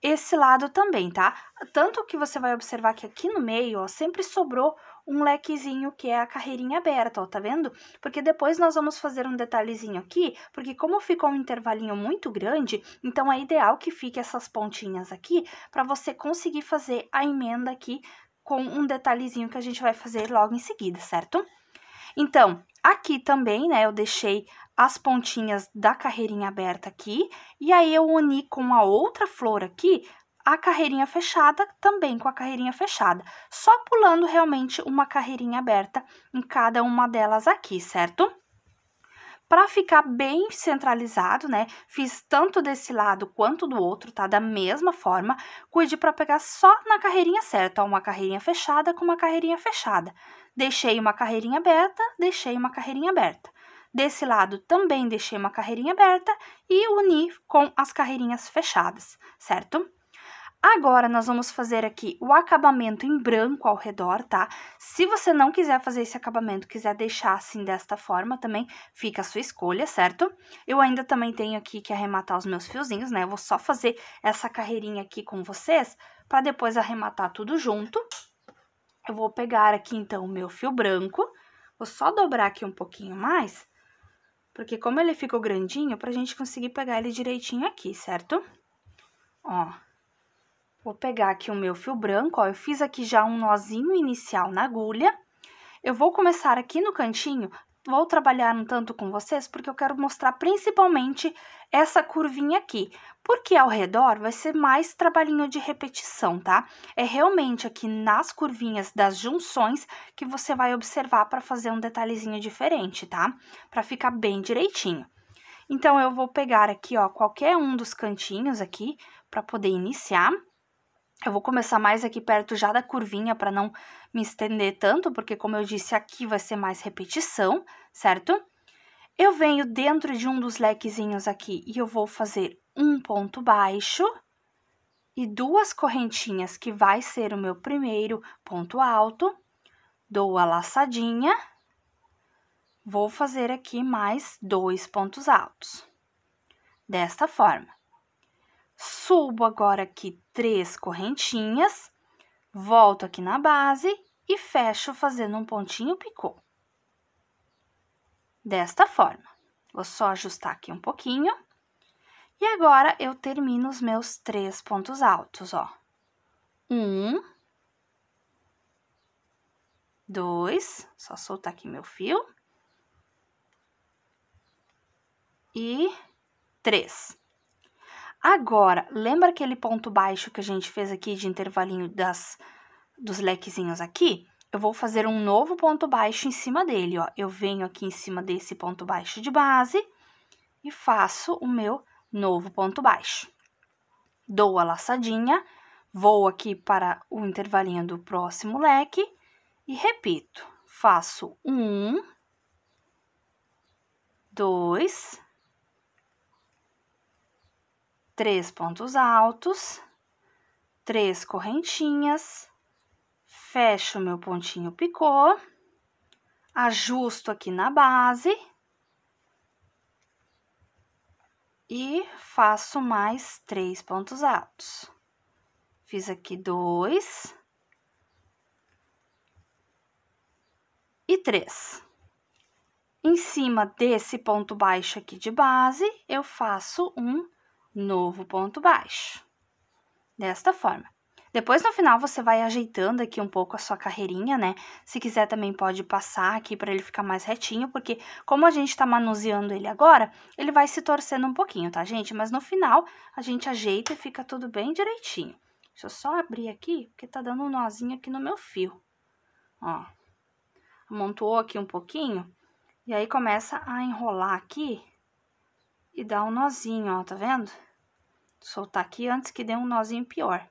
esse lado também, tá? Tanto que você vai observar que aqui no meio, ó, sempre sobrou um lequezinho que é a carreirinha aberta, ó, tá vendo? Porque depois nós vamos fazer um detalhezinho aqui, porque como ficou um intervalinho muito grande, então é ideal que fique essas pontinhas aqui, para você conseguir fazer a emenda aqui com um detalhezinho que a gente vai fazer logo em seguida, certo? Então, aqui também, né, eu deixei as pontinhas da carreirinha aberta aqui, e aí eu uni com a outra flor aqui, a carreirinha fechada, também com a carreirinha fechada, só pulando realmente uma carreirinha aberta em cada uma delas aqui, certo? Para ficar bem centralizado, né, fiz tanto desse lado quanto do outro, tá? Da mesma forma, cuide para pegar só na carreirinha certa, ó, uma carreirinha fechada com uma carreirinha fechada. Deixei uma carreirinha aberta, deixei uma carreirinha aberta. Desse lado também deixei uma carreirinha aberta e uni com as carreirinhas fechadas, certo? Agora, nós vamos fazer aqui o acabamento em branco ao redor, tá? Se você não quiser fazer esse acabamento, quiser deixar assim desta forma, também fica a sua escolha, certo? Eu ainda também tenho aqui que arrematar os meus fiozinhos, né? Eu vou só fazer essa carreirinha aqui com vocês, para depois arrematar tudo junto. Eu vou pegar aqui, então, o meu fio branco, vou só dobrar aqui um pouquinho mais, porque como ele ficou grandinho, pra gente conseguir pegar ele direitinho aqui, certo? Ó. Vou pegar aqui o meu fio branco, ó, eu fiz aqui já um nozinho inicial na agulha. Eu vou começar aqui no cantinho, vou trabalhar um tanto com vocês, porque eu quero mostrar principalmente essa curvinha aqui. Porque ao redor vai ser mais trabalhinho de repetição, tá? É realmente aqui nas curvinhas das junções que você vai observar para fazer um detalhezinho diferente, tá? Para ficar bem direitinho. Então, eu vou pegar aqui, ó, qualquer um dos cantinhos aqui, para poder iniciar. Eu vou começar mais aqui perto já da curvinha para não me estender tanto, porque como eu disse, aqui vai ser mais repetição, certo? Eu venho dentro de um dos lequezinhos aqui e eu vou fazer um ponto baixo e duas correntinhas, que vai ser o meu primeiro ponto alto. Dou a laçadinha, vou fazer aqui mais 2 pontos altos, desta forma. Subo agora aqui 3 correntinhas, volto aqui na base e fecho fazendo um pontinho picô. Desta forma. Vou só ajustar aqui um pouquinho. E agora, eu termino os meus 3 pontos altos, ó. 1, 2, só soltar aqui meu fio. E 3. Agora, lembra aquele ponto baixo que a gente fez aqui de intervalinho dos lequezinhos aqui? Eu vou fazer um novo ponto baixo em cima dele, ó. Eu venho aqui em cima desse ponto baixo de base e faço o meu novo ponto baixo. Dou a laçadinha, vou aqui para o intervalinho do próximo leque e repito. Faço 1, 2, 3 pontos altos, 3 correntinhas, fecho meu pontinho picô, ajusto aqui na base e faço mais 3 pontos altos. Fiz aqui 2 e 3. Em cima desse ponto baixo aqui de base, eu faço um novo ponto baixo, desta forma. Depois, no final, você vai ajeitando aqui um pouco a sua carreirinha, né? Se quiser, também pode passar aqui para ele ficar mais retinho, porque como a gente tá manuseando ele agora, ele vai se torcendo um pouquinho, tá, gente? Mas no final, a gente ajeita e fica tudo bem direitinho. Deixa eu só abrir aqui, porque tá dando um nozinho aqui no meu fio. Ó, amontoou aqui um pouquinho, e aí começa a enrolar aqui e dá um nozinho, ó, tá vendo? Soltar aqui antes que dê um nozinho pior.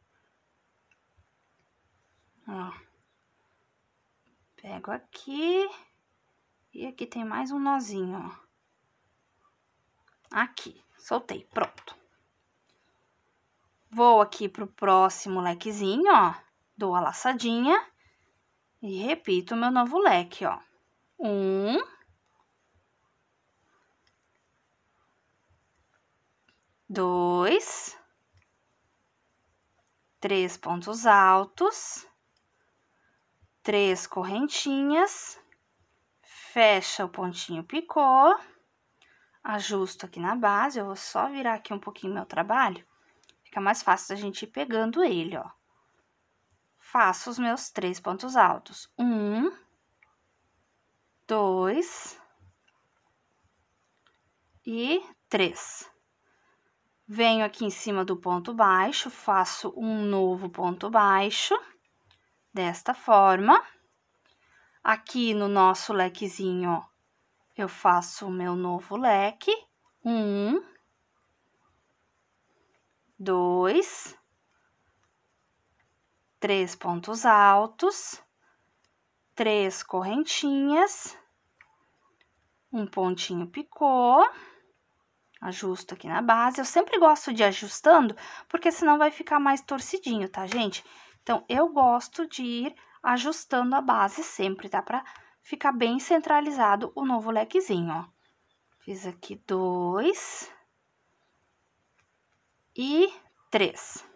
Ó. Pego aqui e aqui tem mais um nozinho, ó. Aqui, soltei, pronto. Vou aqui pro próximo lequezinho, ó. Dou a laçadinha e repito o meu novo leque, ó. 1, 2, 3 pontos altos, 3 correntinhas, fecha o pontinho picô, ajusto aqui na base, eu vou só virar aqui um pouquinho meu trabalho, fica mais fácil a gente ir pegando ele, ó. Faço os meus 3 pontos altos. 1, 2 e 3. Venho aqui em cima do ponto baixo, faço um novo ponto baixo, desta forma. Aqui no nosso lequezinho, ó, eu faço o meu novo leque. 1, 2, 3 pontos altos, 3 correntinhas, um pontinho picô, ajusto aqui na base. Eu sempre gosto de ir ajustando, porque senão vai ficar mais torcidinho, tá, gente? Então, eu gosto de ir ajustando a base sempre, tá? Pra ficar bem centralizado o novo lequezinho, ó. Fiz aqui 2 e 3.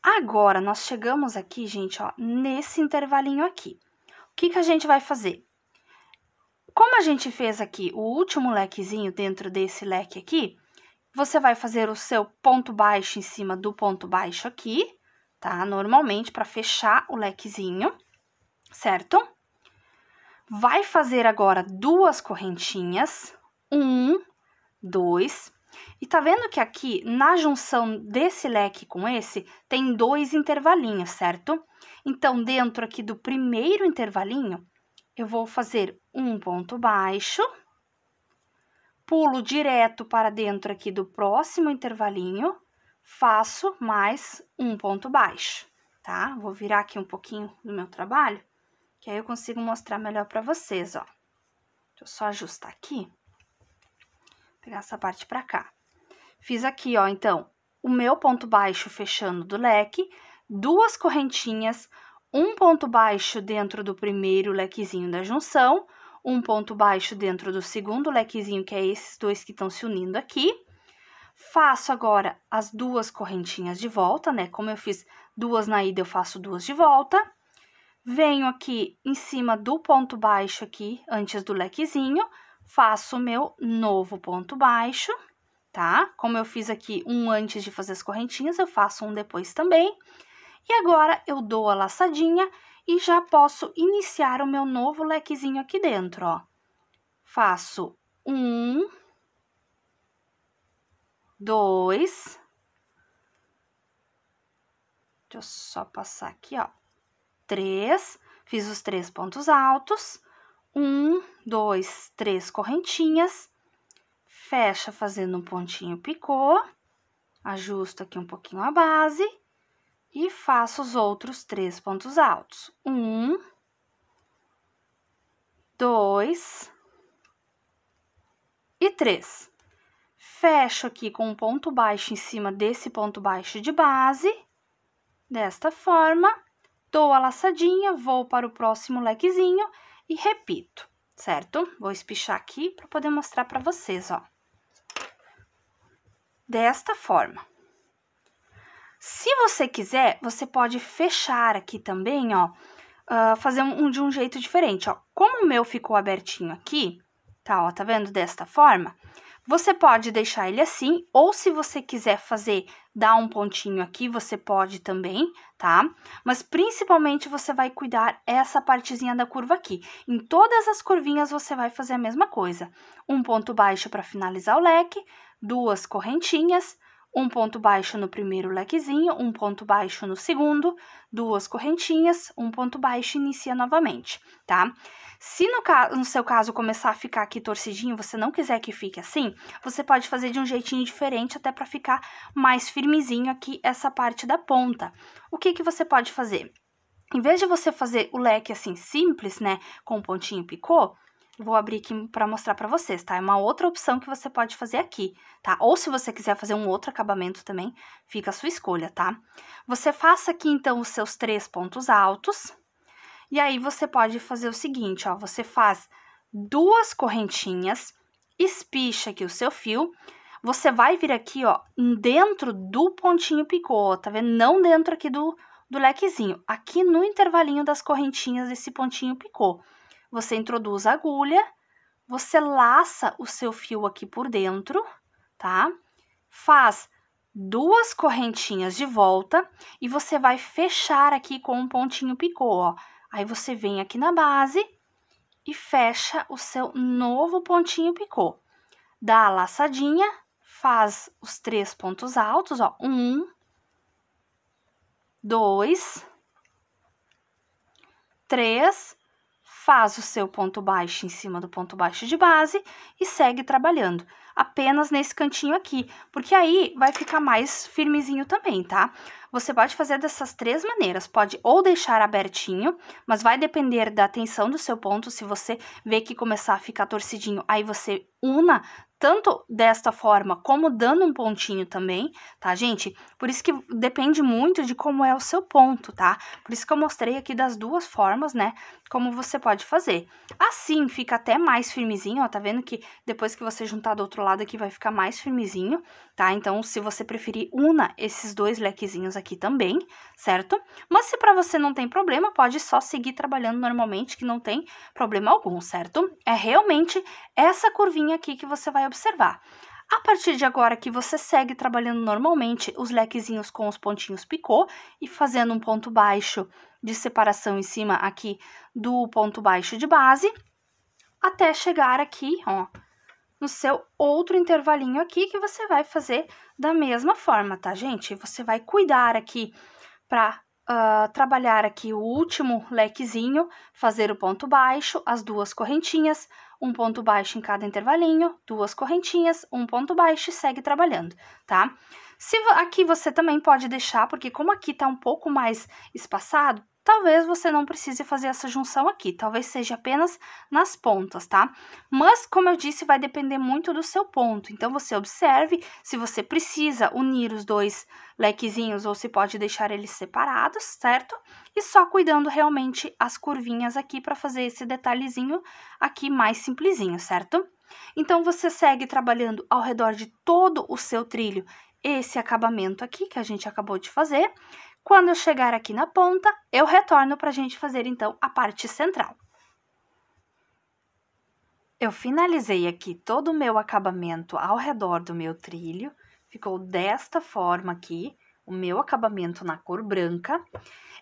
Agora, nós chegamos aqui, gente, ó, nesse intervalinho aqui. O que que a gente vai fazer? Como a gente fez aqui o último lequezinho dentro desse leque aqui, você vai fazer o seu ponto baixo em cima do ponto baixo aqui, tá? Normalmente, para fechar o lequezinho, certo? Vai fazer agora 2 correntinhas, 1, 2... E tá vendo que aqui, na junção desse leque com esse, tem 2 intervalinhos, certo? Então, dentro aqui do primeiro intervalinho, eu vou fazer um ponto baixo, pulo direto para dentro aqui do próximo intervalinho, faço mais um ponto baixo, tá? Vou virar aqui um pouquinho do meu trabalho, que aí eu consigo mostrar melhor para vocês, ó. Deixa eu só ajustar aqui. Pegar essa parte pra cá. Fiz aqui, ó, então, o meu ponto baixo fechando do leque, 2 correntinhas, um ponto baixo dentro do primeiro lequezinho da junção, um ponto baixo dentro do segundo lequezinho, que é esses 2 que estão se unindo aqui. Faço agora as 2 correntinhas de volta, né? Como eu fiz 2 na ida, eu faço 2 de volta. Venho aqui em cima do ponto baixo aqui, antes do lequezinho, faço o meu novo ponto baixo, tá? Como eu fiz aqui um antes de fazer as correntinhas, eu faço um depois também. E agora, eu dou a laçadinha e já posso iniciar o meu novo lequezinho aqui dentro, ó. Faço 1, 2... Deixa eu só passar aqui, ó. 3, fiz os 3 pontos altos. 1, 2, 3 correntinhas, fecha fazendo um pontinho picô, ajusto aqui um pouquinho a base e faço os outros 3 pontos altos. 1, 2 e 3. Fecho aqui com um ponto baixo em cima desse ponto baixo de base, desta forma, dou a laçadinha, vou para o próximo lequezinho e repito, certo? Vou espichar aqui para poder mostrar para vocês, ó. Desta forma. Se você quiser, você pode fechar aqui também, ó, fazer de um jeito diferente, ó. Como o meu ficou abertinho aqui, tá, ó, tá vendo? Desta forma, você pode deixar ele assim, ou se você quiser dar um pontinho aqui, você pode também, tá? Mas principalmente você vai cuidar essa partezinha da curva aqui. Em todas as curvinhas você vai fazer a mesma coisa. Um ponto baixo para finalizar o leque, 2 correntinhas, um ponto baixo no primeiro lequezinho, um ponto baixo no segundo, 2 correntinhas, um ponto baixo e inicia novamente, tá? Se no seu caso começar a ficar aqui torcidinho, você não quiser que fique assim, você pode fazer de um jeitinho diferente até para ficar mais firmezinho aqui essa parte da ponta. O que que você pode fazer? Em vez de você fazer o leque assim simples, né, com um pontinho picô, vou abrir aqui para mostrar para vocês, tá? É uma outra opção que você pode fazer aqui, tá? Ou se você quiser fazer um outro acabamento também, fica a sua escolha, tá? Você faça aqui, então, os seus 3 pontos altos. E aí, você pode fazer o seguinte, ó. Você faz 2 correntinhas, espicha aqui o seu fio. Você vai vir aqui, ó, dentro do pontinho picô, tá vendo? Não dentro aqui do do lequezinho, aqui no intervalinho das correntinhas desse pontinho picô. Você introduz a agulha, você laça o seu fio aqui por dentro, tá? Faz 2 correntinhas de volta e você vai fechar aqui com um pontinho picô, ó. Aí você vem aqui na base e fecha o seu novo pontinho picô. Dá a laçadinha, faz os 3 pontos altos, ó. 1, 2, 3, faz o seu ponto baixo em cima do ponto baixo de base e segue trabalhando. Apenas nesse cantinho aqui, porque aí vai ficar mais firmezinho também, tá? Você pode fazer dessas 3 maneiras, pode ou deixar abertinho, mas vai depender da tensão do seu ponto, se você vê que começar a ficar torcidinho, aí você una tanto desta forma como dando um pontinho também, tá, gente? Por isso que depende muito de como é o seu ponto, tá? Por isso que eu mostrei aqui das 2 formas, né, como você pode fazer. Assim fica até mais firmezinho, ó, tá vendo que depois que você juntar do outro lado aqui vai ficar mais firmezinho, tá? Então, se você preferir, una esses 2 lequezinhos aqui também, certo? Mas se pra você não tem problema, pode só seguir trabalhando normalmente, que não tem problema algum, certo? É realmente essa curvinha aqui que você vai observar. A partir de agora que você segue trabalhando normalmente os lequezinhos com os pontinhos picô e fazendo um ponto baixo de separação em cima aqui do ponto baixo de base, até chegar aqui, ó, no seu outro intervalinho aqui, que você vai fazer da mesma forma, tá, gente? Você vai cuidar aqui para trabalhar aqui o último lequezinho, fazer o ponto baixo, as 2 correntinhas, um ponto baixo em cada intervalinho, 2 correntinhas, um ponto baixo e segue trabalhando, tá? Se aqui você também pode deixar, porque como aqui tá um pouco mais espaçado, talvez você não precise fazer essa junção aqui, talvez seja apenas nas pontas, tá? Mas, como eu disse, vai depender muito do seu ponto, então você observe se você precisa unir os 2 lequezinhos ou se pode deixar eles separados, certo? E só cuidando realmente as curvinhas aqui para fazer esse detalhezinho aqui mais simplesinho, certo? Então, você segue trabalhando ao redor de todo o seu trilho esse acabamento aqui que a gente acabou de fazer. Quando eu chegar aqui na ponta, eu retorno para a gente fazer, então, a parte central. Eu finalizei aqui todo o meu acabamento ao redor do meu trilho. Ficou desta forma aqui, o meu acabamento na cor branca.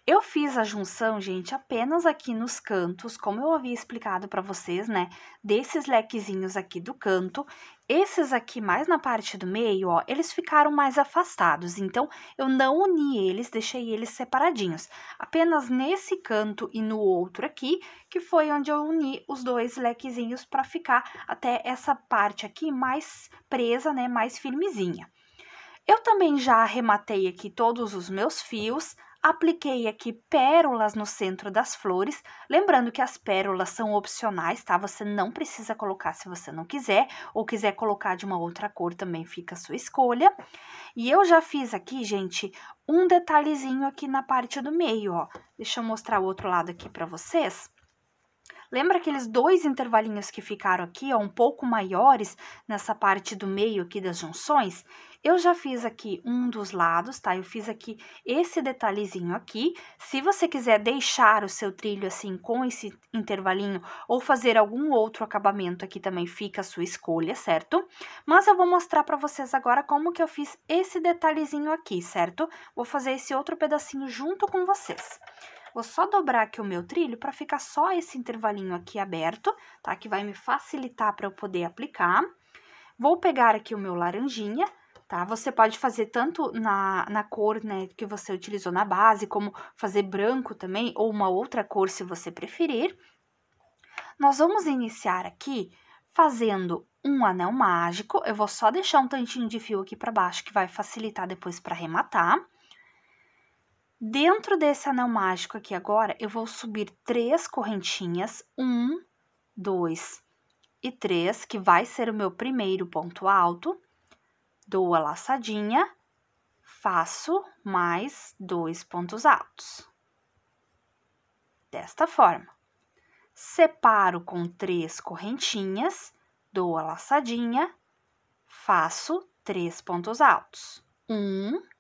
Eu fiz a junção, gente, apenas aqui nos cantos, como eu havia explicado para vocês, né? Desses lequezinhos aqui do canto. Esses aqui mais na parte do meio, ó, eles ficaram mais afastados, então eu não uni eles, deixei eles separadinhos. Apenas nesse canto e no outro aqui, que foi onde eu uni os 2 lequezinhos para ficar até essa parte aqui mais presa, né? Mais firmezinha. Eu também já arrematei aqui todos os meus fios, apliquei aqui pérolas no centro das flores, lembrando que as pérolas são opcionais, tá? Você não precisa colocar se você não quiser, ou quiser colocar de uma outra cor também fica a sua escolha. E eu já fiz aqui, gente, um detalhezinho aqui na parte do meio, ó. Deixa eu mostrar o outro lado aqui pra vocês. Lembra aqueles 2 intervalinhos que ficaram aqui, ó, um pouco maiores nessa parte do meio aqui das junções? Eu já fiz aqui um dos lados, tá? Eu fiz aqui esse detalhezinho aqui. Se você quiser deixar o seu trilho assim com esse intervalinho ou fazer algum outro acabamento aqui também fica a sua escolha, certo? Mas eu vou mostrar pra vocês agora como que eu fiz esse detalhezinho aqui, certo? Vou fazer esse outro pedacinho junto com vocês. Vou só dobrar aqui o meu trilho para ficar só esse intervalinho aqui aberto, tá? Que vai me facilitar para eu poder aplicar. Vou pegar aqui o meu laranjinha, tá? Você pode fazer tanto na cor, né, que você utilizou na base, como fazer branco também, ou uma outra cor se você preferir. Nós vamos iniciar aqui fazendo um anel mágico. Eu vou só deixar um tantinho de fio aqui para baixo, que vai facilitar depois para arrematar. Dentro desse anel mágico aqui agora, eu vou subir 3 correntinhas, 1, 2 e 3, que vai ser o meu primeiro ponto alto. Dou a laçadinha, faço mais 2 pontos altos. Desta forma. Separo com 3 correntinhas, dou a laçadinha, faço 3 pontos altos. 1,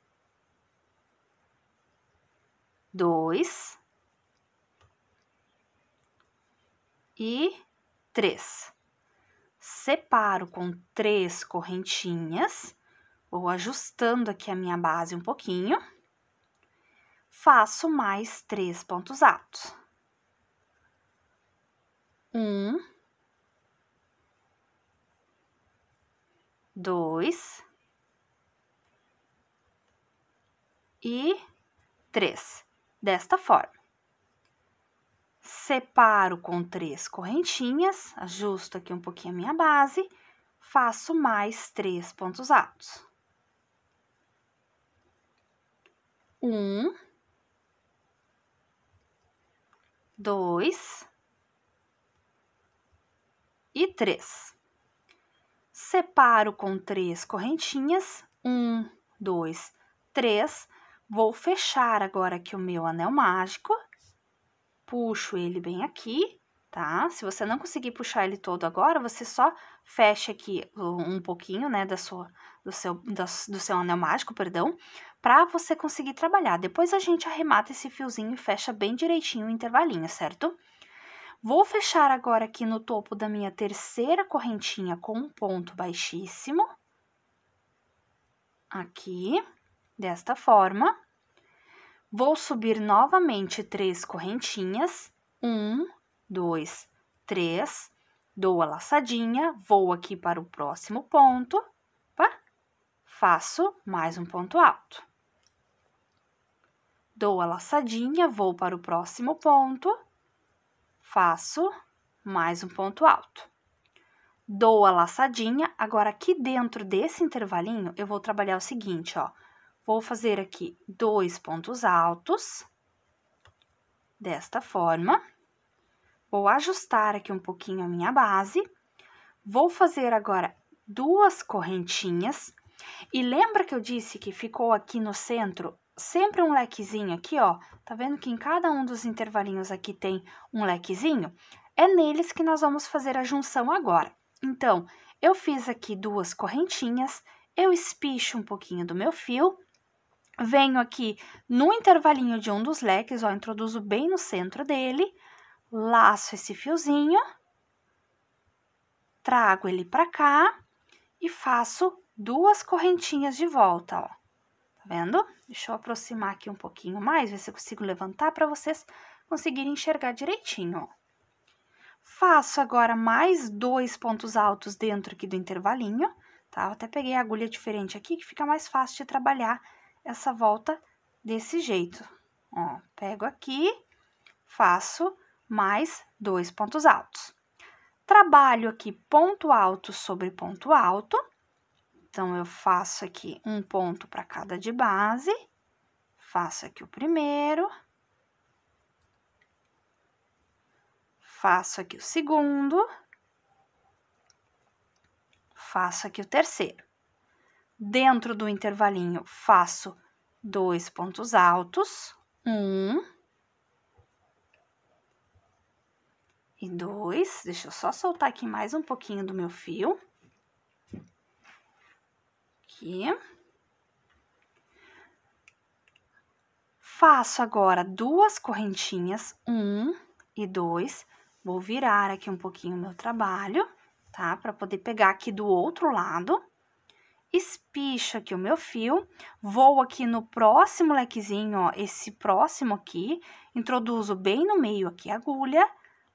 2 e 3. Separo com 3 correntinhas, vou ajustando aqui a minha base um pouquinho, faço mais 3 pontos altos. 1, 2 e 3, desta forma. Separo com 3 correntinhas, ajusto aqui um pouquinho a minha base, faço mais 3 pontos altos. 1, 2 e 3. Separo com 3 correntinhas, 1, 2, 3. Vou fechar agora aqui o meu anel mágico, puxo ele bem aqui, tá? Se você não conseguir puxar ele todo agora, você só fecha aqui um pouquinho, né, do seu anel mágico, perdão, para você conseguir trabalhar. Depois a gente arremata esse fiozinho e fecha bem direitinho o intervalinho, certo? Vou fechar agora aqui no topo da minha terceira correntinha com um ponto baixíssimo. Aqui, desta forma. Vou subir novamente 3 correntinhas. 1, 2, 3. Dou a laçadinha, vou aqui para o próximo ponto. Opa, faço mais um ponto alto. Dou a laçadinha, vou para o próximo ponto. Faço mais um ponto alto. Dou a laçadinha, agora aqui dentro desse intervalinho, eu vou trabalhar o seguinte, ó. Vou fazer aqui 2 pontos altos, desta forma. Vou ajustar aqui um pouquinho a minha base. Vou fazer agora 2 correntinhas. E lembra que eu disse que ficou aqui no centro sempre um lequezinho aqui, ó? Tá vendo que em cada um dos intervalinhos aqui tem um lequezinho? É neles que nós vamos fazer a junção agora. Então, eu fiz aqui 2 correntinhas, eu espicho um pouquinho do meu fio, venho aqui no intervalinho de um dos leques, ó, introduzo bem no centro dele, laço esse fiozinho, trago ele pra cá e faço 2 correntinhas de volta, ó. Tá vendo? Deixa eu aproximar aqui um pouquinho mais, ver se eu consigo levantar para vocês conseguirem enxergar direitinho, ó. Faço agora mais 2 pontos altos dentro aqui do intervalinho, tá? Eu até peguei a agulha diferente aqui, que fica mais fácil de trabalhar essa volta desse jeito. Ó, pego aqui, faço mais 2 pontos altos. Trabalho aqui ponto alto sobre ponto alto. Então, eu faço aqui um ponto para cada de base, faço aqui o primeiro, faço aqui o segundo, faço aqui o terceiro. Dentro do intervalinho, faço 2 pontos altos, 1 e 2. Deixa eu só soltar aqui mais um pouquinho do meu fio. Aqui. Faço agora 2 correntinhas, 1 e 2. Vou virar aqui um pouquinho o meu trabalho, tá? Para poder pegar aqui do outro lado. Espicho aqui o meu fio, vou aqui no próximo lequezinho, ó, esse próximo aqui, introduzo bem no meio aqui a agulha,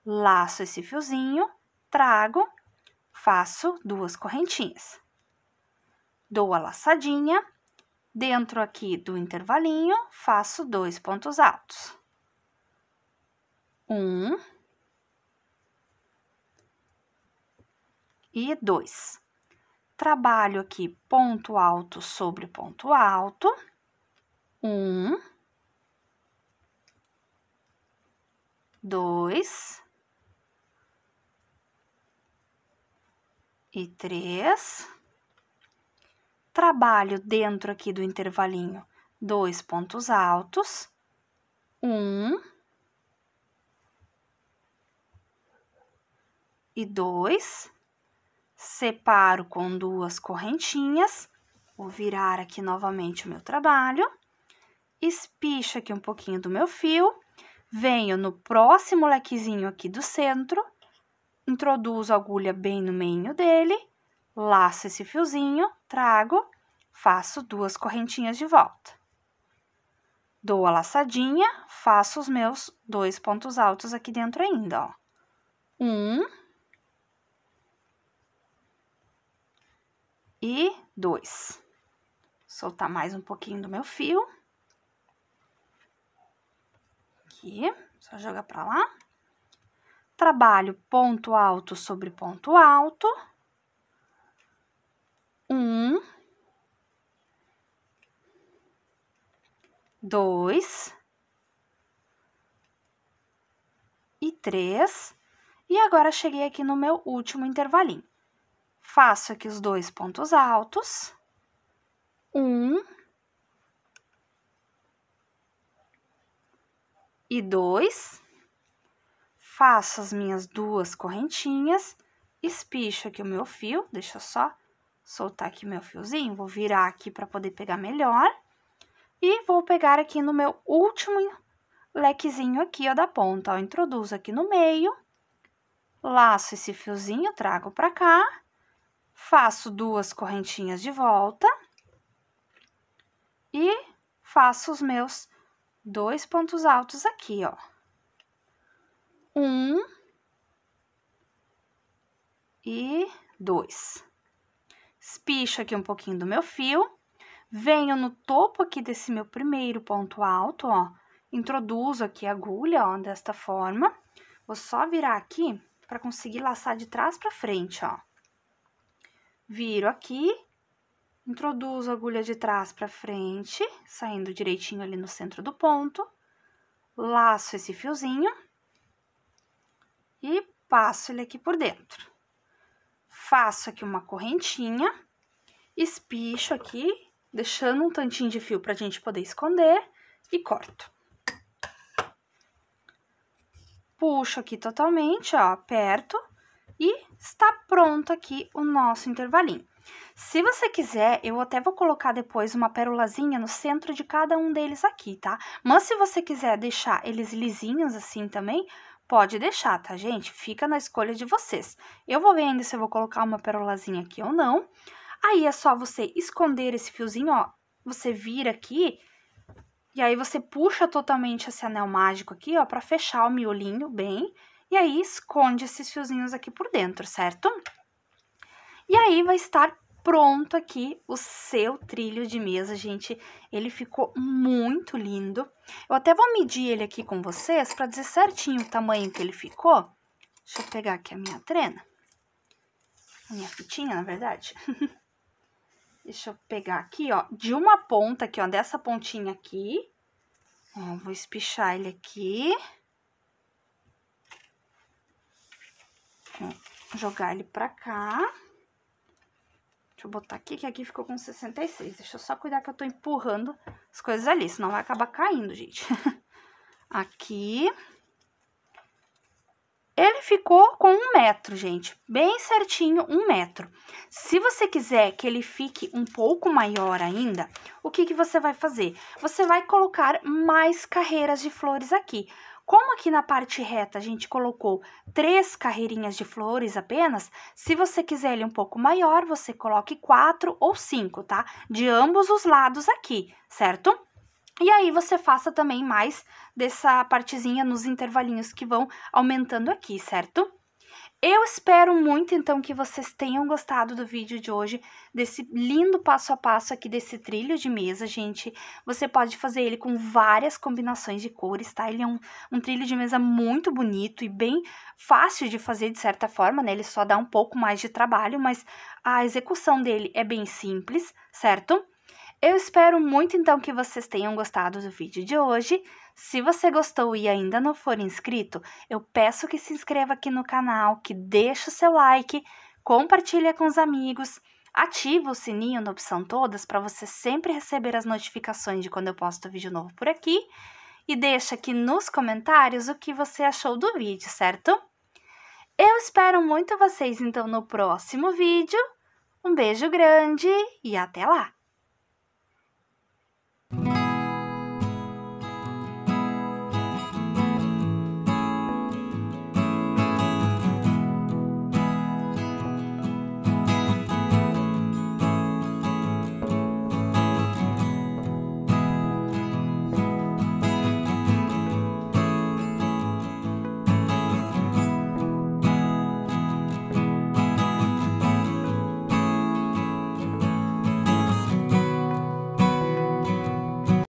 laço esse fiozinho, trago, faço 2 correntinhas. Dou a laçadinha, dentro aqui do intervalinho, faço 2 pontos altos. 1 e 2. Trabalho aqui ponto alto sobre ponto alto. 1, 2 e 3. Trabalho dentro aqui do intervalinho 2 pontos altos. 1 e 2. Separo com 2 correntinhas, vou virar aqui novamente o meu trabalho, espicho aqui um pouquinho do meu fio, venho no próximo lequezinho aqui do centro, introduzo a agulha bem no meio dele, laço esse fiozinho, trago, faço 2 correntinhas de volta. Dou a laçadinha, faço os meus 2 pontos altos aqui dentro ainda, ó. 1 e 2. Soltar mais um pouquinho do meu fio. Aqui, só jogar pra lá. Trabalho ponto alto sobre ponto alto. 1, 2 e 3. E agora, cheguei aqui no meu último intervalinho. Faço aqui os 2 pontos altos. 1 e 2. Faço as minhas 2 correntinhas, espicho aqui o meu fio, deixa eu só soltar aqui meu fiozinho, vou virar aqui para poder pegar melhor. E vou pegar aqui no meu último lequezinho aqui, ó, da ponta, ó, introduzo aqui no meio, laço esse fiozinho, trago para cá, faço 2 correntinhas de volta e faço os meus 2 pontos altos aqui, ó. 1 e 2. Espicho aqui um pouquinho do meu fio, venho no topo aqui desse meu primeiro ponto alto, ó, introduzo aqui a agulha, ó, desta forma. Vou só virar aqui para conseguir laçar de trás para frente, ó. Viro aqui, introduzo a agulha de trás para frente, saindo direitinho ali no centro do ponto, laço esse fiozinho e passo ele aqui por dentro. Faço aqui uma correntinha, espicho aqui, deixando um tantinho de fio pra gente poder esconder e corto. Puxo aqui totalmente, ó, aperto e está pronto aqui o nosso intervalinho. Se você quiser, eu até vou colocar depois uma pérolazinha no centro de cada um deles aqui, tá? Mas se você quiser deixar eles lisinhos assim também, pode deixar, tá, gente? Fica na escolha de vocês. Eu vou ver ainda se eu vou colocar uma pérolazinha aqui ou não. Aí, é só você esconder esse fiozinho, ó. Você vira aqui e aí você puxa totalmente esse anel mágico aqui, ó, pra fechar o miolinho bem. E aí, esconde esses fiozinhos aqui por dentro, certo? E aí, vai estar pronto aqui o seu trilho de mesa, gente. Ele ficou muito lindo. Eu até vou medir ele aqui com vocês para dizer certinho o tamanho que ele ficou. Deixa eu pegar aqui a minha trena. A minha fitinha, na verdade. Deixa eu pegar aqui, ó, de uma ponta aqui, ó, dessa pontinha aqui. Ó, vou espichar ele aqui. Vou jogar ele pra cá. Deixa eu botar aqui, que aqui ficou com 66. Deixa eu só cuidar que eu tô empurrando as coisas ali, senão vai acabar caindo, gente. Aqui. Ele ficou com 1 metro, gente. Bem certinho, 1 metro. Se você quiser que ele fique um pouco maior ainda, o que você vai fazer? Você vai colocar mais carreiras de flores aqui. Como aqui na parte reta a gente colocou 3 carreirinhas de flores apenas, se você quiser ele um pouco maior, você coloque 4 ou 5, tá? De ambos os lados aqui, certo? E aí, você faça também mais dessa partezinha nos intervalinhos que vão aumentando aqui, certo? Eu espero muito, então, que vocês tenham gostado do vídeo de hoje, desse lindo passo a passo aqui desse trilho de mesa, gente. Você pode fazer ele com várias combinações de cores, tá? Ele é um trilho de mesa muito bonito e bem fácil de fazer, de certa forma, né? Ele só dá um pouco mais de trabalho, mas a execução dele é bem simples, certo? Eu espero muito, então, que vocês tenham gostado do vídeo de hoje. Se você gostou e ainda não for inscrito, eu peço que se inscreva aqui no canal, que deixe o seu like, compartilhe com os amigos, ativa o sininho na opção todas para você sempre receber as notificações de quando eu posto vídeo novo por aqui. E deixa aqui nos comentários o que você achou do vídeo, certo? Eu espero muito vocês, então, no próximo vídeo. Um beijo grande e até lá!